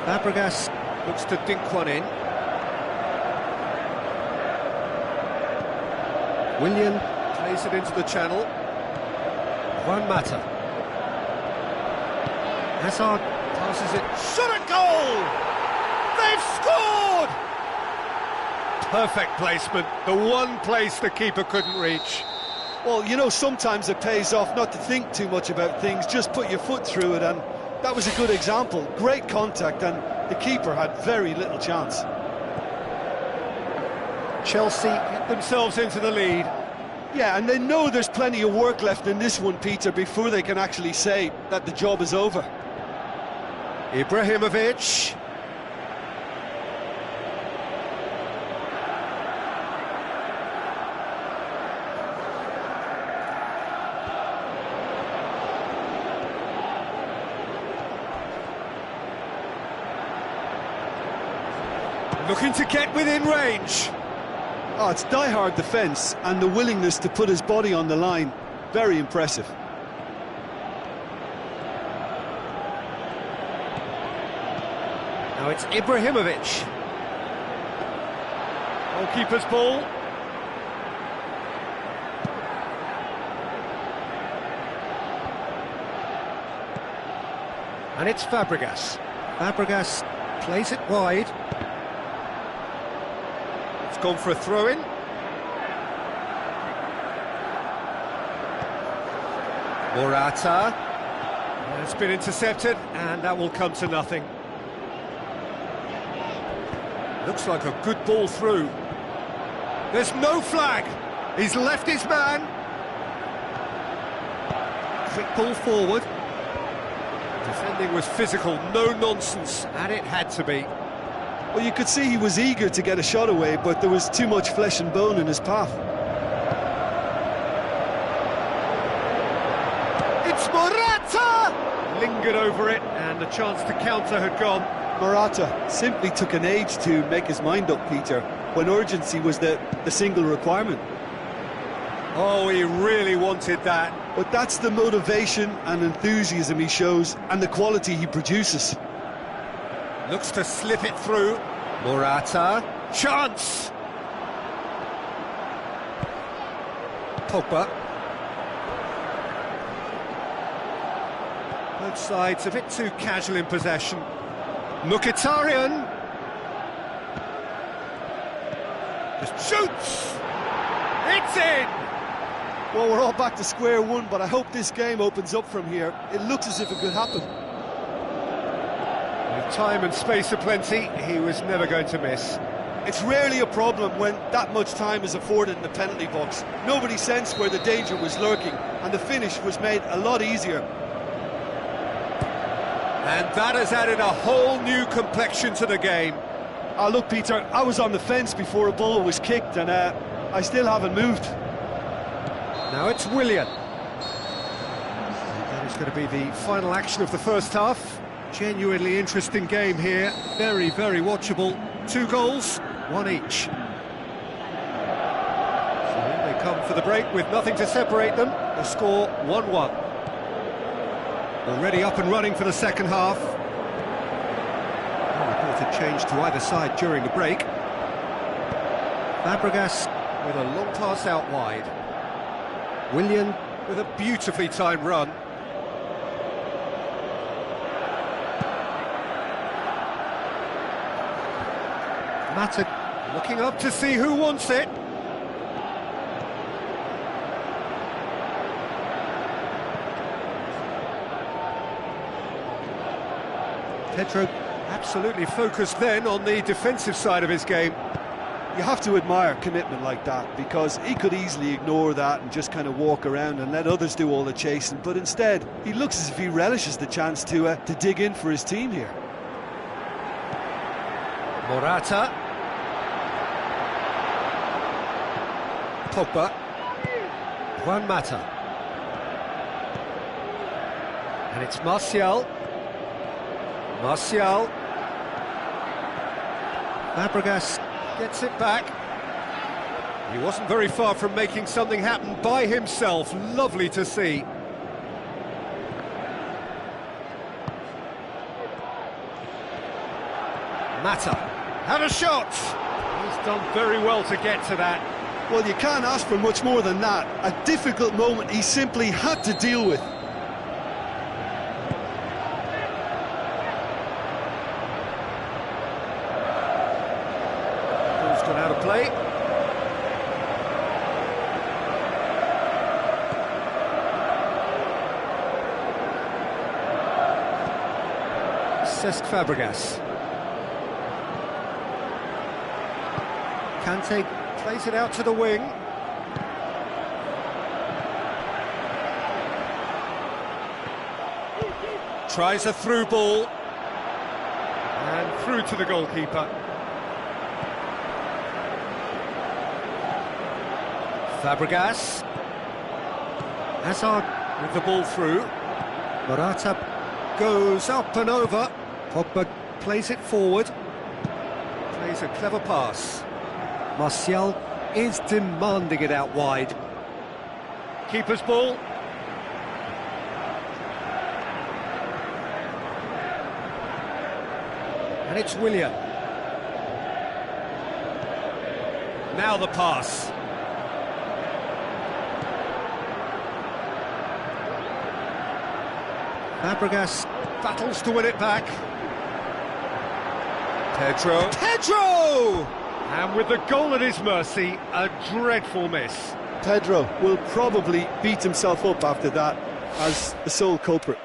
Fabregas looks to dink one in. Willian plays it into the channel. Juan Mata. Hazard passes it. Shot at goal! They've scored! Perfect placement, the one place the keeper couldn't reach. Well, you know, sometimes it pays off not to think too much about things, just put your foot through it, and that was a good example. Great contact, and the keeper had very little chance. Chelsea get themselves into the lead. Yeah, and they know there's plenty of work left in this one, Peter, before they can actually say that the job is over. Ibrahimovic. Looking to get within range. Oh, it's die-hard defence and the willingness to put his body on the line. Very impressive. Now it's Ibrahimovic. Goalkeeper's ball. And it's Fabregas. Fabregas plays it wide. It's gone for a throw-in. Morata. It's been intercepted, and that will come to nothing. Looks like a good ball through. There's no flag. He's left his man. Quick ball forward. Defending was physical, no nonsense, and it had to be. Well, you could see he was eager to get a shot away, but there was too much flesh and bone in his path. It's Morata! Lingered over it, and the chance to counter had gone. Morata simply took an age to make his mind up, Peter, when urgency was the single requirement. Oh, he really wanted that. But that's the motivation and enthusiasm he shows, and the quality he produces. Looks to slip it through. Morata. Chance! Pogba. Both sides a bit too casual in possession. Mkhitaryan. Just shoots! It's in! Well, we're all back to square one, but I hope this game opens up from here. It looks as if it could happen. With time and space aplenty, he was never going to miss. It's rarely a problem when that much time is afforded in the penalty box. Nobody sensed where the danger was lurking, and the finish was made a lot easier. And that has added a whole new complexion to the game. Look, Peter, I was on the fence before a ball was kicked, and I still haven't moved. Now it's Willian. That is going to be the final action of the first half. Genuinely interesting game here. Very, very watchable. 2 goals, 1 each. So here they come for the break with nothing to separate them. The score 1-1. Already up and running for the second half. No reported change to either side during the break. Fabregas with a long pass out wide. Willian with a beautifully timed run. Mata looking up to see who wants it. Pedro absolutely focused then on the defensive side of his game. You have to admire commitment like that, because he could easily ignore that and just kind of walk around and let others do all the chasing, but instead he looks as if he relishes the chance to dig in for his team here. Morata. Pogba. Juan Mata. And it's Martial. Martial. Fabregas gets it back. He wasn't very far from making something happen by himself. Lovely to see. Mata had a shot. He's done very well to get to that. Well, you can't ask for much more than that. A difficult moment he simply had to deal with. Ball's gone out of play. Cesc Fabregas. Kante plays it out to the wing. Tries a through ball. And through to the goalkeeper. Fabregas. Hazard with the ball through. Morata goes up and over. Pogba plays it forward. Plays a clever pass. Martial is demanding it out wide. Keeper's ball. And it's Willian. Now the pass. Fabregas battles to win it back. Pedro! And with the goal at his mercy, a dreadful miss. Pedro will probably beat himself up after that as the sole culprit.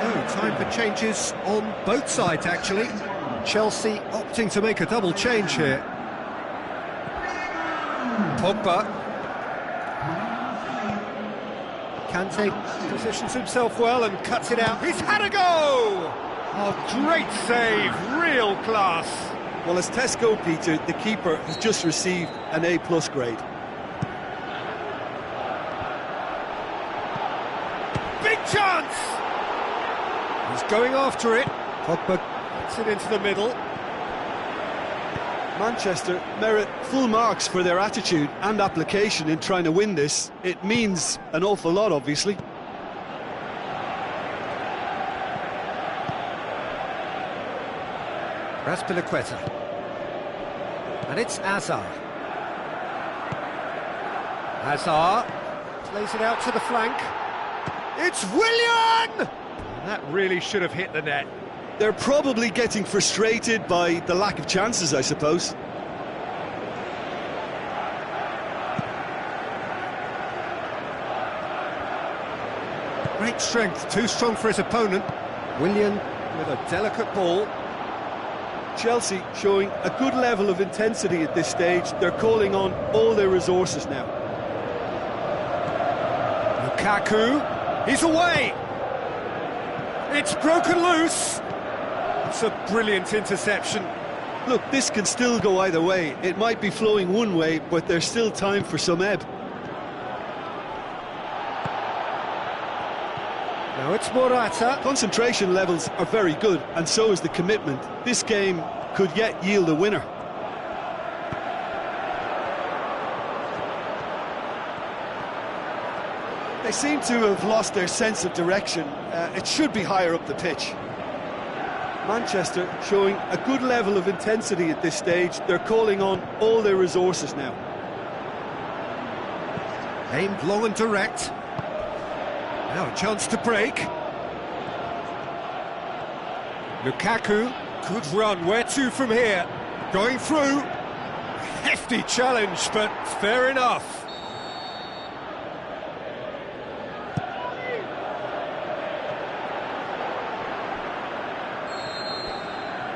So, time for changes on both sides, actually. Chelsea opting to make a double change here. Pogba. Kante positions himself well and cuts it out. He's had a go! Oh, great save, real class. Well, as Tesco, Peter, the keeper has just received an A+ grade. Big chance! He's going after it. Pogba gets it into the middle. Manchester merit full marks for their attitude and application in trying to win this. It means an awful lot, obviously. Raspilicueta. And it's Hazard. Hazard plays it out to the flank. It's Willian! That really should have hit the net. They're probably getting frustrated by the lack of chances, I suppose. Great strength, too strong for his opponent. Willian with a delicate ball. Chelsea showing a good level of intensity at this stage. They're calling on all their resources now. Lukaku, he's away! It's broken loose! It's a brilliant interception. Look, this can still go either way. It might be flowing one way, but there's still time for some ebb. Now it's Morata. Concentration levels are very good, and so is the commitment. This game could yet yield a winner. They seem to have lost their sense of direction. It should be higher up the pitch. Manchester showing a good level of intensity at this stage. They're calling on all their resources now. Aimed long and direct. Now a chance to break. Lukaku, good run. Where to from here? Going through. Hefty challenge, but fair enough.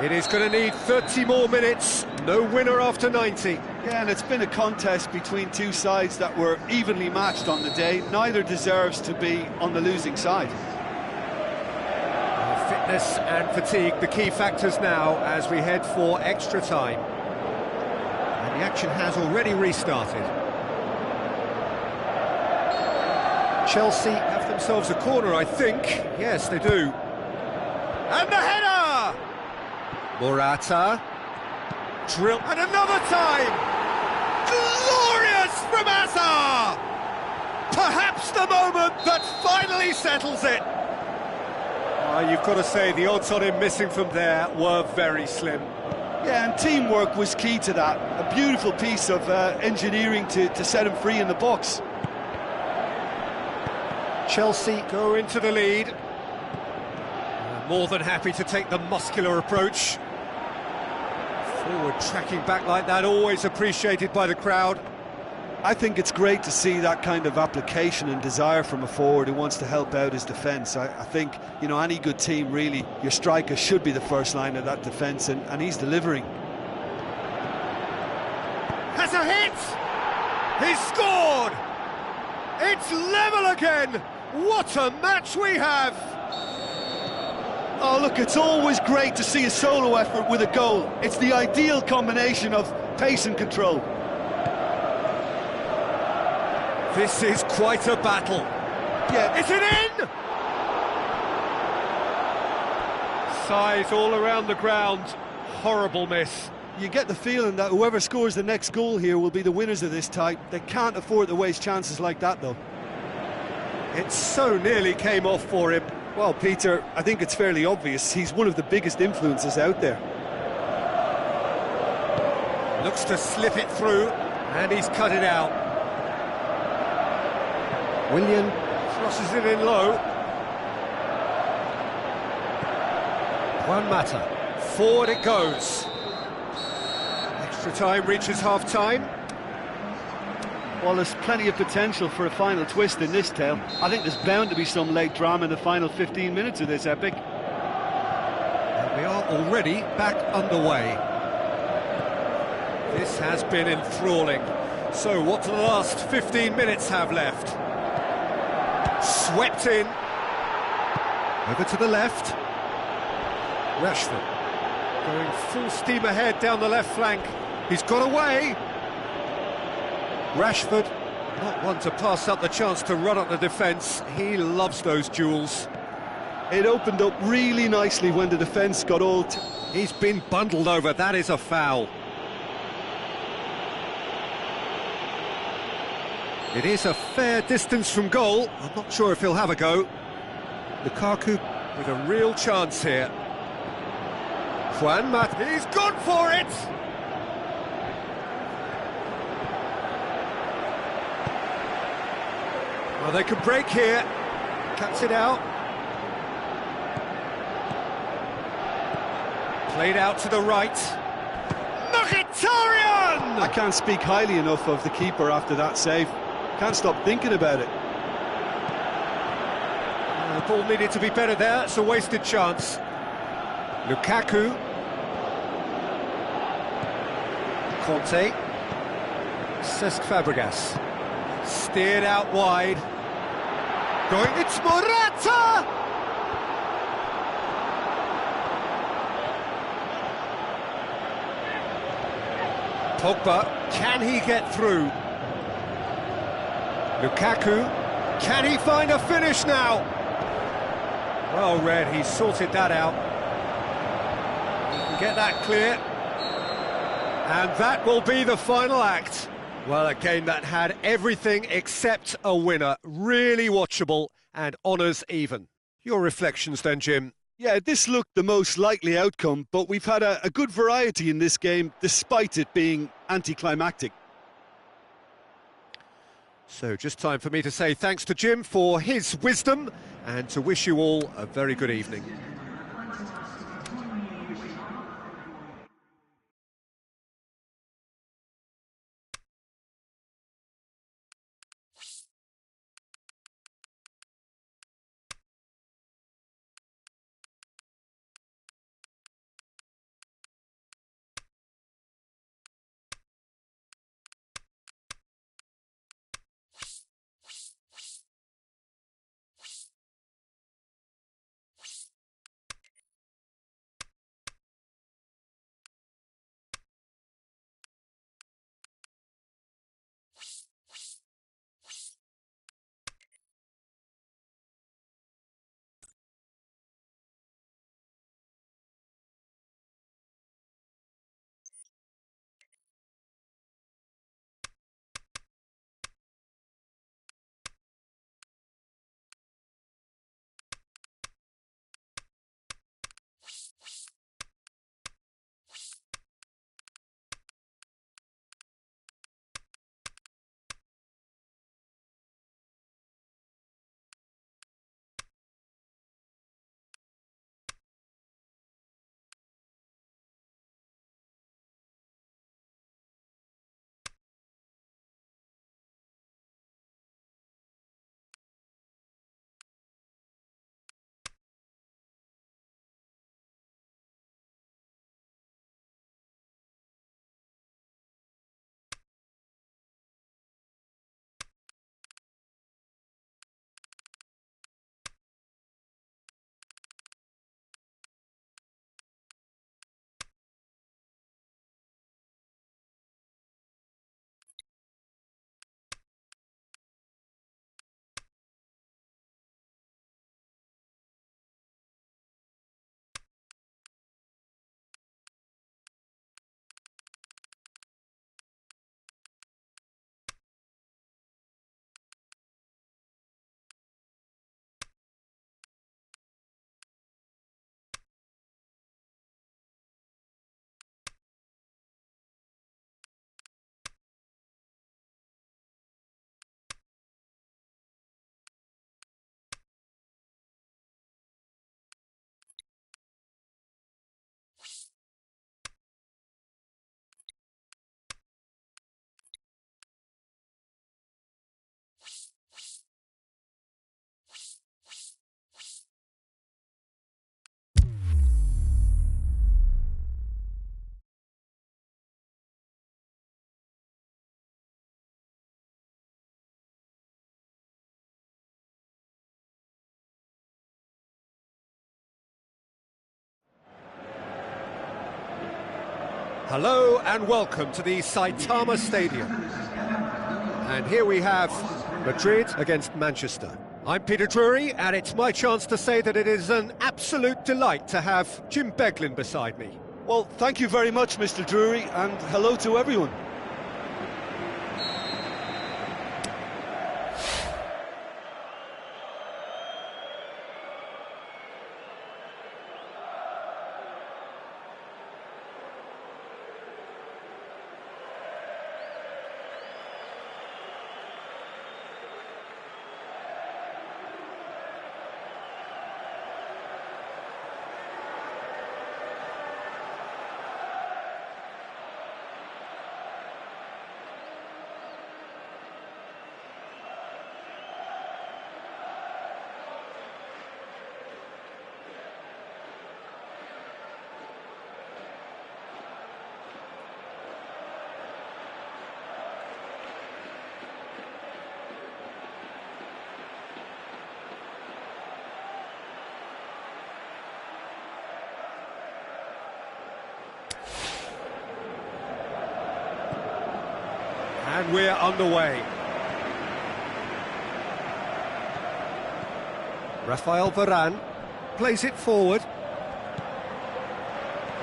It is going to need 30 more minutes. No winner after 90. Yeah, and it's been a contest between two sides that were evenly matched on the day. Neither deserves to be on the losing side. Fitness and fatigue, the key factors now as we head for extra time. And the action has already restarted. Chelsea have themselves a corner, I think. Yes, they do. And the header! Morata. Drill. And another time! Glorious from Hazard! Perhaps the moment that finally settles it. You've got to say, the odds on him missing from there were very slim. Yeah, and teamwork was key to that. A beautiful piece of engineering to set him free in the box. Chelsea go into the lead. More than happy to take the muscular approach. Forward tracking back like that, always appreciated by the crowd. I think it's great to see that kind of application and desire from a forward who wants to help out his defence. I think, you know, any good team, really, your striker should be the first line of that defence, and he's delivering. Has a hit! He's scored! It's level again! What a match we have! Oh, look, it's always great to see a solo effort with a goal. It's the ideal combination of pace and control. This is quite a battle. Yeah. Is it in? Size all around the ground. Horrible miss. You get the feeling that whoever scores the next goal here will be the winners of this tie. They can't afford to waste chances like that, though. It so nearly came off for him. Well, Peter, I think it's fairly obvious. He's one of the biggest influences out there. Looks to slip it through, and he's cut it out. Willian crosses it in low. Juan Mata. Forward it goes. Extra time reaches half-time. Well, there's plenty of potential for a final twist in this tale. I think there's bound to be some late drama in the final 15 minutes of this epic. And we are already back underway. This has been enthralling. So what do the last 15 minutes have left? Swept in. Over to the left. Rashford going full steam ahead down the left flank. He's got away. Rashford, not one to pass up the chance to run up the defence. He loves those duels. It opened up really nicely when the defence got all... He's been bundled over, that is a foul. It is a fair distance from goal. I'm not sure if he'll have a go. Lukaku with a real chance here. Juan Mata, he's gone for it! Well, they could break here. Cuts it out. Played out to the right. Mkhitaryan! I can't speak highly enough of the keeper after that save. Can't stop thinking about it. The ball needed to be better there. It's a wasted chance. Lukaku. Conte. Cesc Fabregas. Steered out wide. Going, it's Morata! Pogba, can he get through? Lukaku, can he find a finish now? Well read, he sorted that out. He can get that clear. And that will be the final act. Well, a game that had everything except a winner. Really watchable and honours even. Your reflections then, Jim? Yeah, this looked the most likely outcome, but we've had a good variety in this game, despite it being anticlimactic. So just time for me to say thanks to Jim for his wisdom and to wish you all a very good evening. Hello and welcome to the Saitama Stadium. And here we have Madrid against Manchester. I'm Peter Drury, and it's my chance to say that it is an absolute delight to have Jim Beglin beside me. Well, thank you very much, Mr. Drury, and hello to everyone. And we're underway. Rafael Varane plays it forward.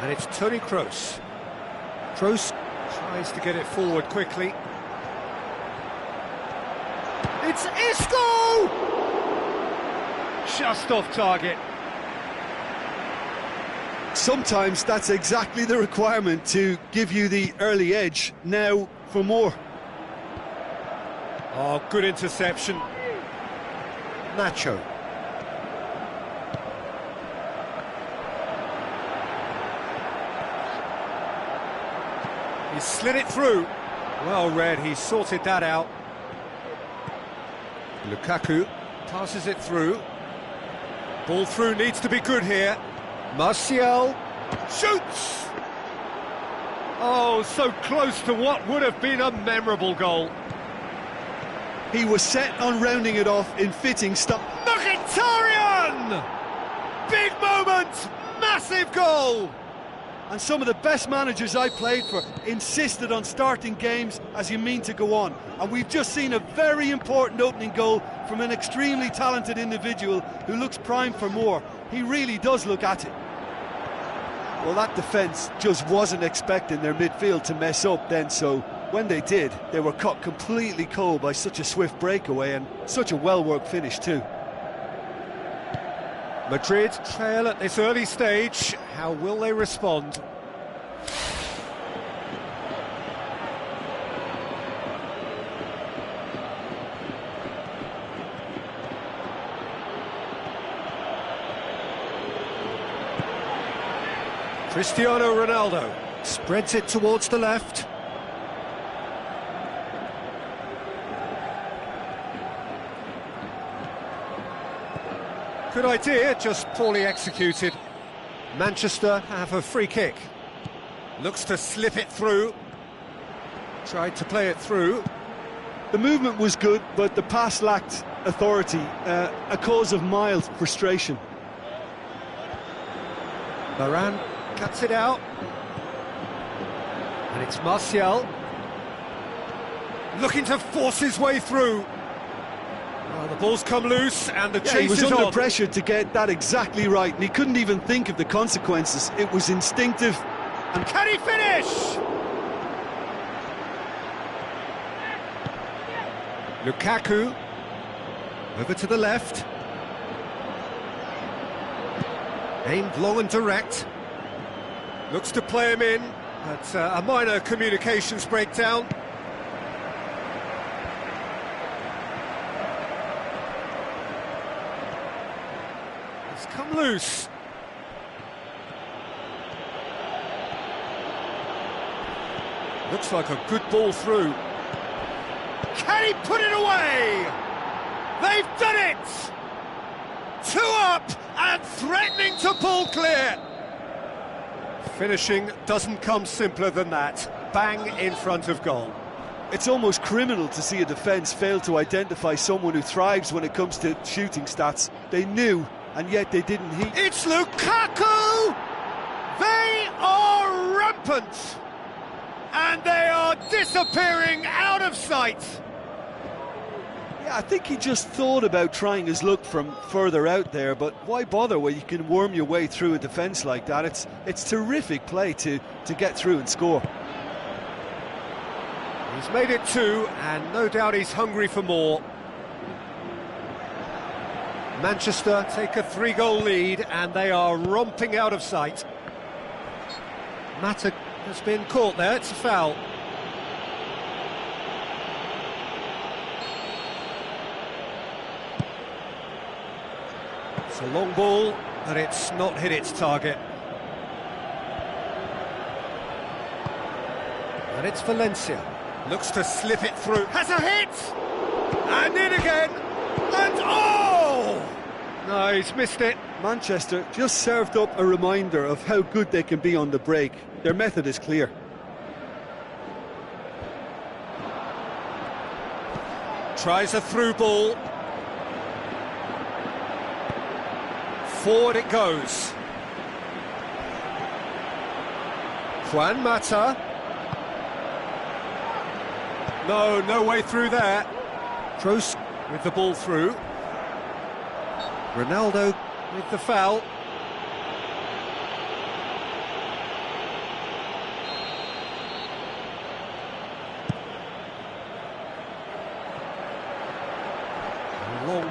And it's Toni Kroos. Kroos tries to get it forward quickly. It's Isco! Just off target. Sometimes that's exactly the requirement to give you the early edge. Now for more. Oh, good interception. Nacho. He slid it through. Well read, he sorted that out. Lukaku passes it through. Ball through needs to be good here. Martial shoots! Oh, so close to what would have been a memorable goal. He was set on rounding it off in fitting style. Mkhitaryan! Big moment, massive goal! And some of the best managers I played for insisted on starting games as you mean to go on. And we've just seen a very important opening goal from an extremely talented individual who looks primed for more. He really does look at it. Well, that defence just wasn't expecting their midfield to mess up then, so when they did, they were caught completely cold by such a swift breakaway and such a well-worked finish too. Madrid trail at this early stage. How will they respond? Cristiano Ronaldo spreads it towards the left. Good idea, just poorly executed. Manchester have a free kick. Looks to slip it through. Tried to play it through. The movement was good, but the pass lacked authority, a cause of mild frustration. Varane cuts it out. And it's Martial. Looking to force his way through. Well, the ball's come loose and the chase he was is under on. pressure to get that exactly right, and he couldn't even think of the consequences. It was instinctive. And can he finish? Lukaku over to the left. Aimed long and direct. Looks to play him in, but a minor communications breakdown. It's come loose. Looks like a good ball through. Can he put it away? They've done it! 2 up and threatening to pull clear. Finishing doesn't come simpler than that. Bang in front of goal. It's almost criminal to see a defence fail to identify someone who thrives when it comes to shooting stats. They knew, and yet they didn't heed. It's Lukaku! They are rampant! And they are disappearing out of sight. Yeah, I think he just thought about trying his luck from further out there, but why bother when you can worm your way through a defence like that? It's terrific play to get through and score. He's made it 2, and no doubt he's hungry for more. Manchester take a 3-goal lead, and they are romping out of sight. Mata has been caught there, it's a foul. It's a long ball, but it's not hit its target. And it's Valencia. Looks to slip it through. Has a hit! And in again! And oh! No, he's missed it. Manchester just served up a reminder of how good they can be on the break. Their method is clear. Tries a through ball. Forward it goes. Juan Mata. No way through there. Kroos with the ball through. Ronaldo with the foul.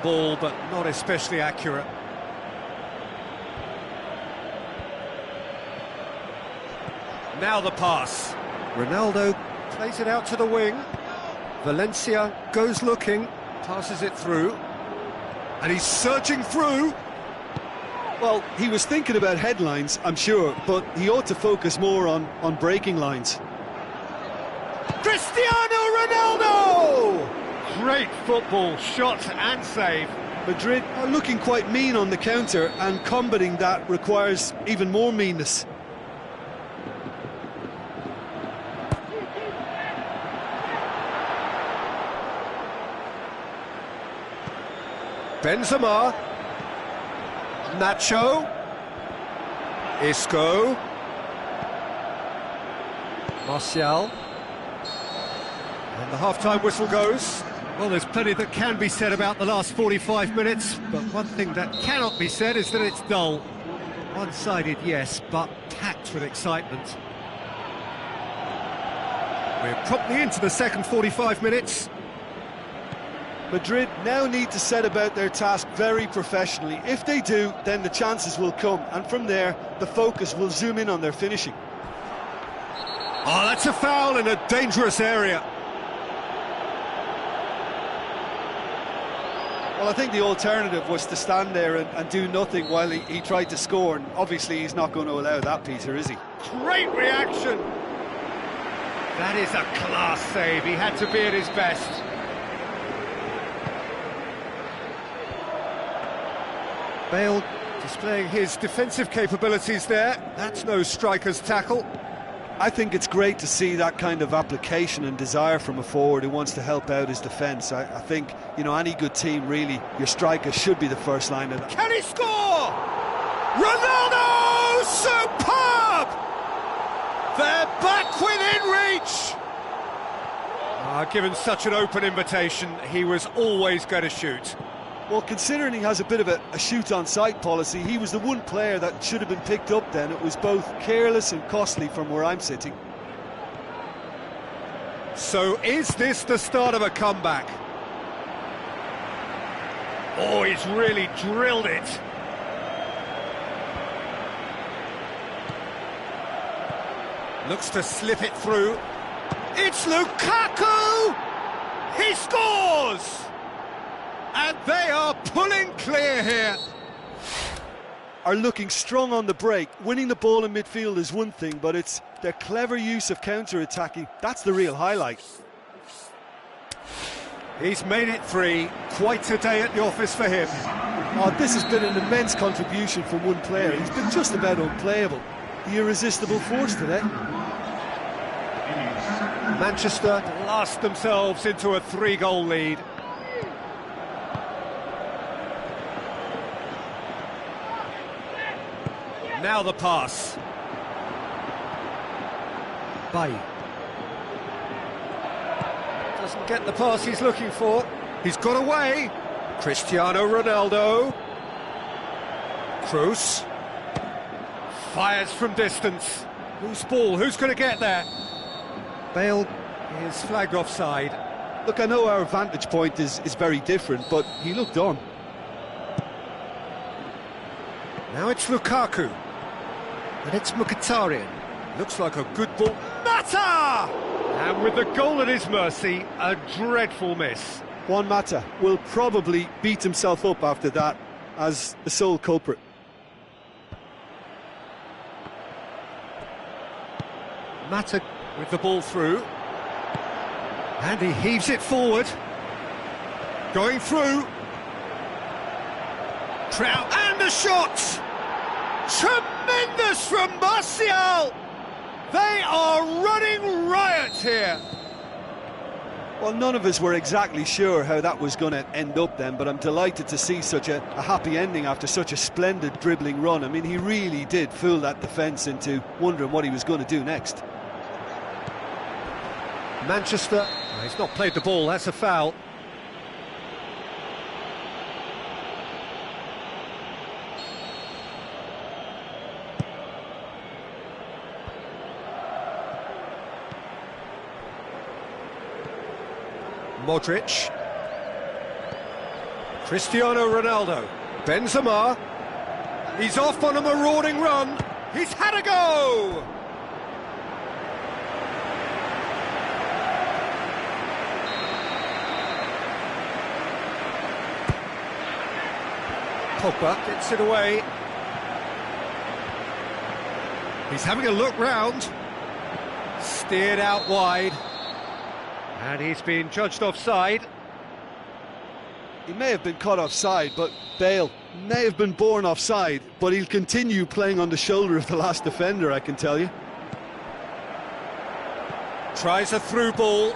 ball, but not especially accurate. Now the pass. Ronaldo plays it out to the wing. Valencia goes looking, passes it through. And he's surging through. Well, he was thinking about headlines, I'm sure, but he ought to focus more on breaking lines. Cristiano Ronaldo! Great football, shot and save. Madrid are looking quite mean on the counter, and combating that requires even more meanness. Benzema, Nacho, Isco, Martial, and the half-time whistle goes. Well, there's plenty that can be said about the last 45 minutes, but one thing that cannot be said is that it's dull. One-sided, yes, but packed with excitement. We're promptly into the second 45 minutes. Madrid now need to set about their task very professionally. If they do, then the chances will come, and from there, the focus will zoom in on their finishing. Oh, that's a foul in a dangerous area. Well, I think the alternative was to stand there and do nothing while he tried to score, and obviously he's not going to allow that, Peter, is he? Great reaction! That is a class save, he had to be at his best. Bale displaying his defensive capabilities there. That's no striker's tackle. I think it's great to see that kind of application and desire from a forward who wants to help out his defence. I think, you know, any good team, really, your striker should be the first line of that. Can he score? Ronaldo! Superb! They're back within reach! Given such an open invitation, he was always going to shoot. Well, considering he has a bit of a shoot-on-sight policy, he was the one player that should have been picked up then. It was both careless and costly from where I'm sitting. So is this the start of a comeback? Oh, he's really drilled it. Looks to slip it through. It's Lukaku! He scores! And they are pulling clear here. Are looking strong on the break. Winning the ball in midfield is one thing, but it's their clever use of counter-attacking. That's the real highlight. He's made it 3. Quite a day at the office for him. Oh, this has been an immense contribution from one player. He's been just about unplayable. The irresistible force today. Manchester last themselves into a 3-goal lead. Now the pass. Bay. Doesn't get the pass he's looking for. He's got away. Cristiano Ronaldo. Kroos. Fires from distance. Whose ball? Who's going to get there? Bale is flagged offside. Look, I know our vantage point is very different, but he looked on. Now it's Lukaku. And it's Mkhitaryan. Looks like a good ball. Mata! And with the goal at his mercy, a dreadful miss. Juan Mata will probably beat himself up after that as the sole culprit. Mata with the ball through. And he heaves it forward. Going through. Trout and the shot! Tremendous from Martial! They are running riot here. Well, none of us were exactly sure how that was going to end up then, but I'm delighted to see such a happy ending after such a splendid dribbling run. I mean, he really did fool that defence into wondering what he was going to do next. Manchester, he's not played the ball, that's a foul. Modric. Cristiano Ronaldo. Benzema. He's off on a marauding run. He's had a go! Pogba gets it away. He's having a look round. Steered out wide. And he's been judged offside. He may have been caught offside, but Bale may have been born offside, but he'll continue playing on the shoulder of the last defender, I can tell you. Tries a through ball.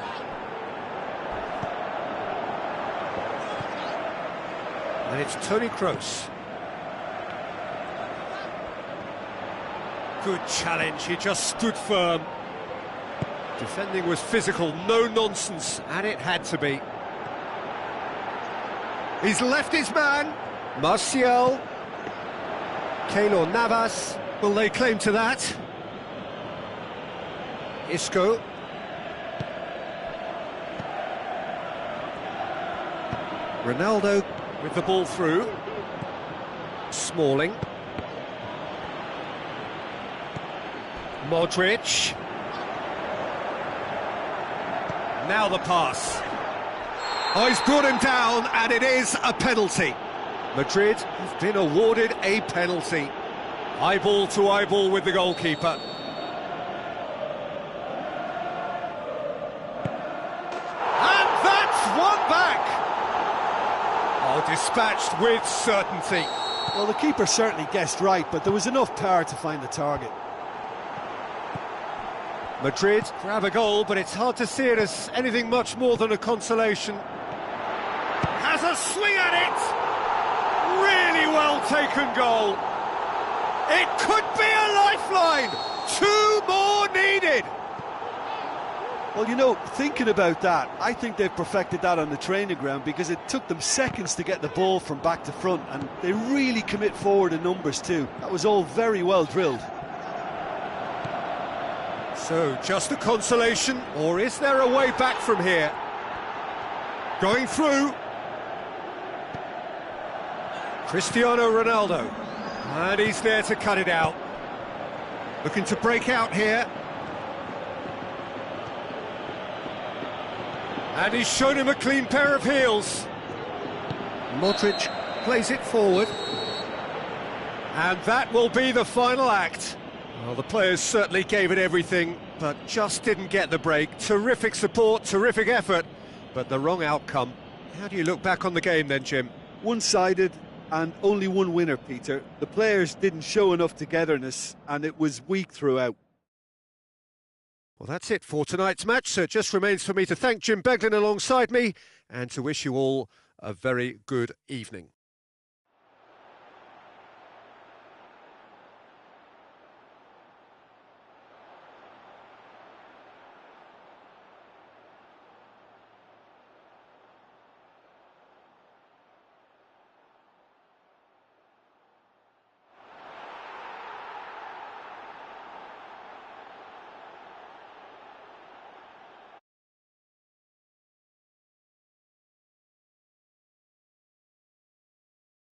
And it's Toni Kroos. Good challenge, he just stood firm. Defending was physical, no nonsense, and it had to be. He's left his man. Martial. Keylor Navas. Will they claim to that? Isco. Ronaldo with the ball through. Smalling. Modric. Now the pass. Oh, he's brought him down, and it is a penalty. Madrid have been awarded a penalty. Eyeball to eyeball with the goalkeeper. And that's one back! Oh, dispatched with certainty. Well, the keeper certainly guessed right, but there was enough power to find the target. Madrid grab a goal, but it's hard to see it as anything much more than a consolation. Has a swing at it! Really well taken goal. It could be a lifeline. 2 more needed. Well, you know, thinking about that, I think they've perfected that on the training ground because it took them seconds to get the ball from back to front, and they really commit forward in numbers too. That was all very well drilled. So, just a consolation, or is there a way back from here? Going through. Cristiano Ronaldo. And he's there to cut it out. Looking to break out here. And he's shown him a clean pair of heels. Modric plays it forward. And that will be the final act. Well, the players certainly gave it everything, but just didn't get the break. Terrific support, terrific effort, but the wrong outcome. How do you look back on the game then, Jim? One-sided and only one winner, Peter. The players didn't show enough togetherness, and it was weak throughout. Well, that's it for tonight's match, so it just remains for me to thank Jim Beglin alongside me and to wish you all a very good evening.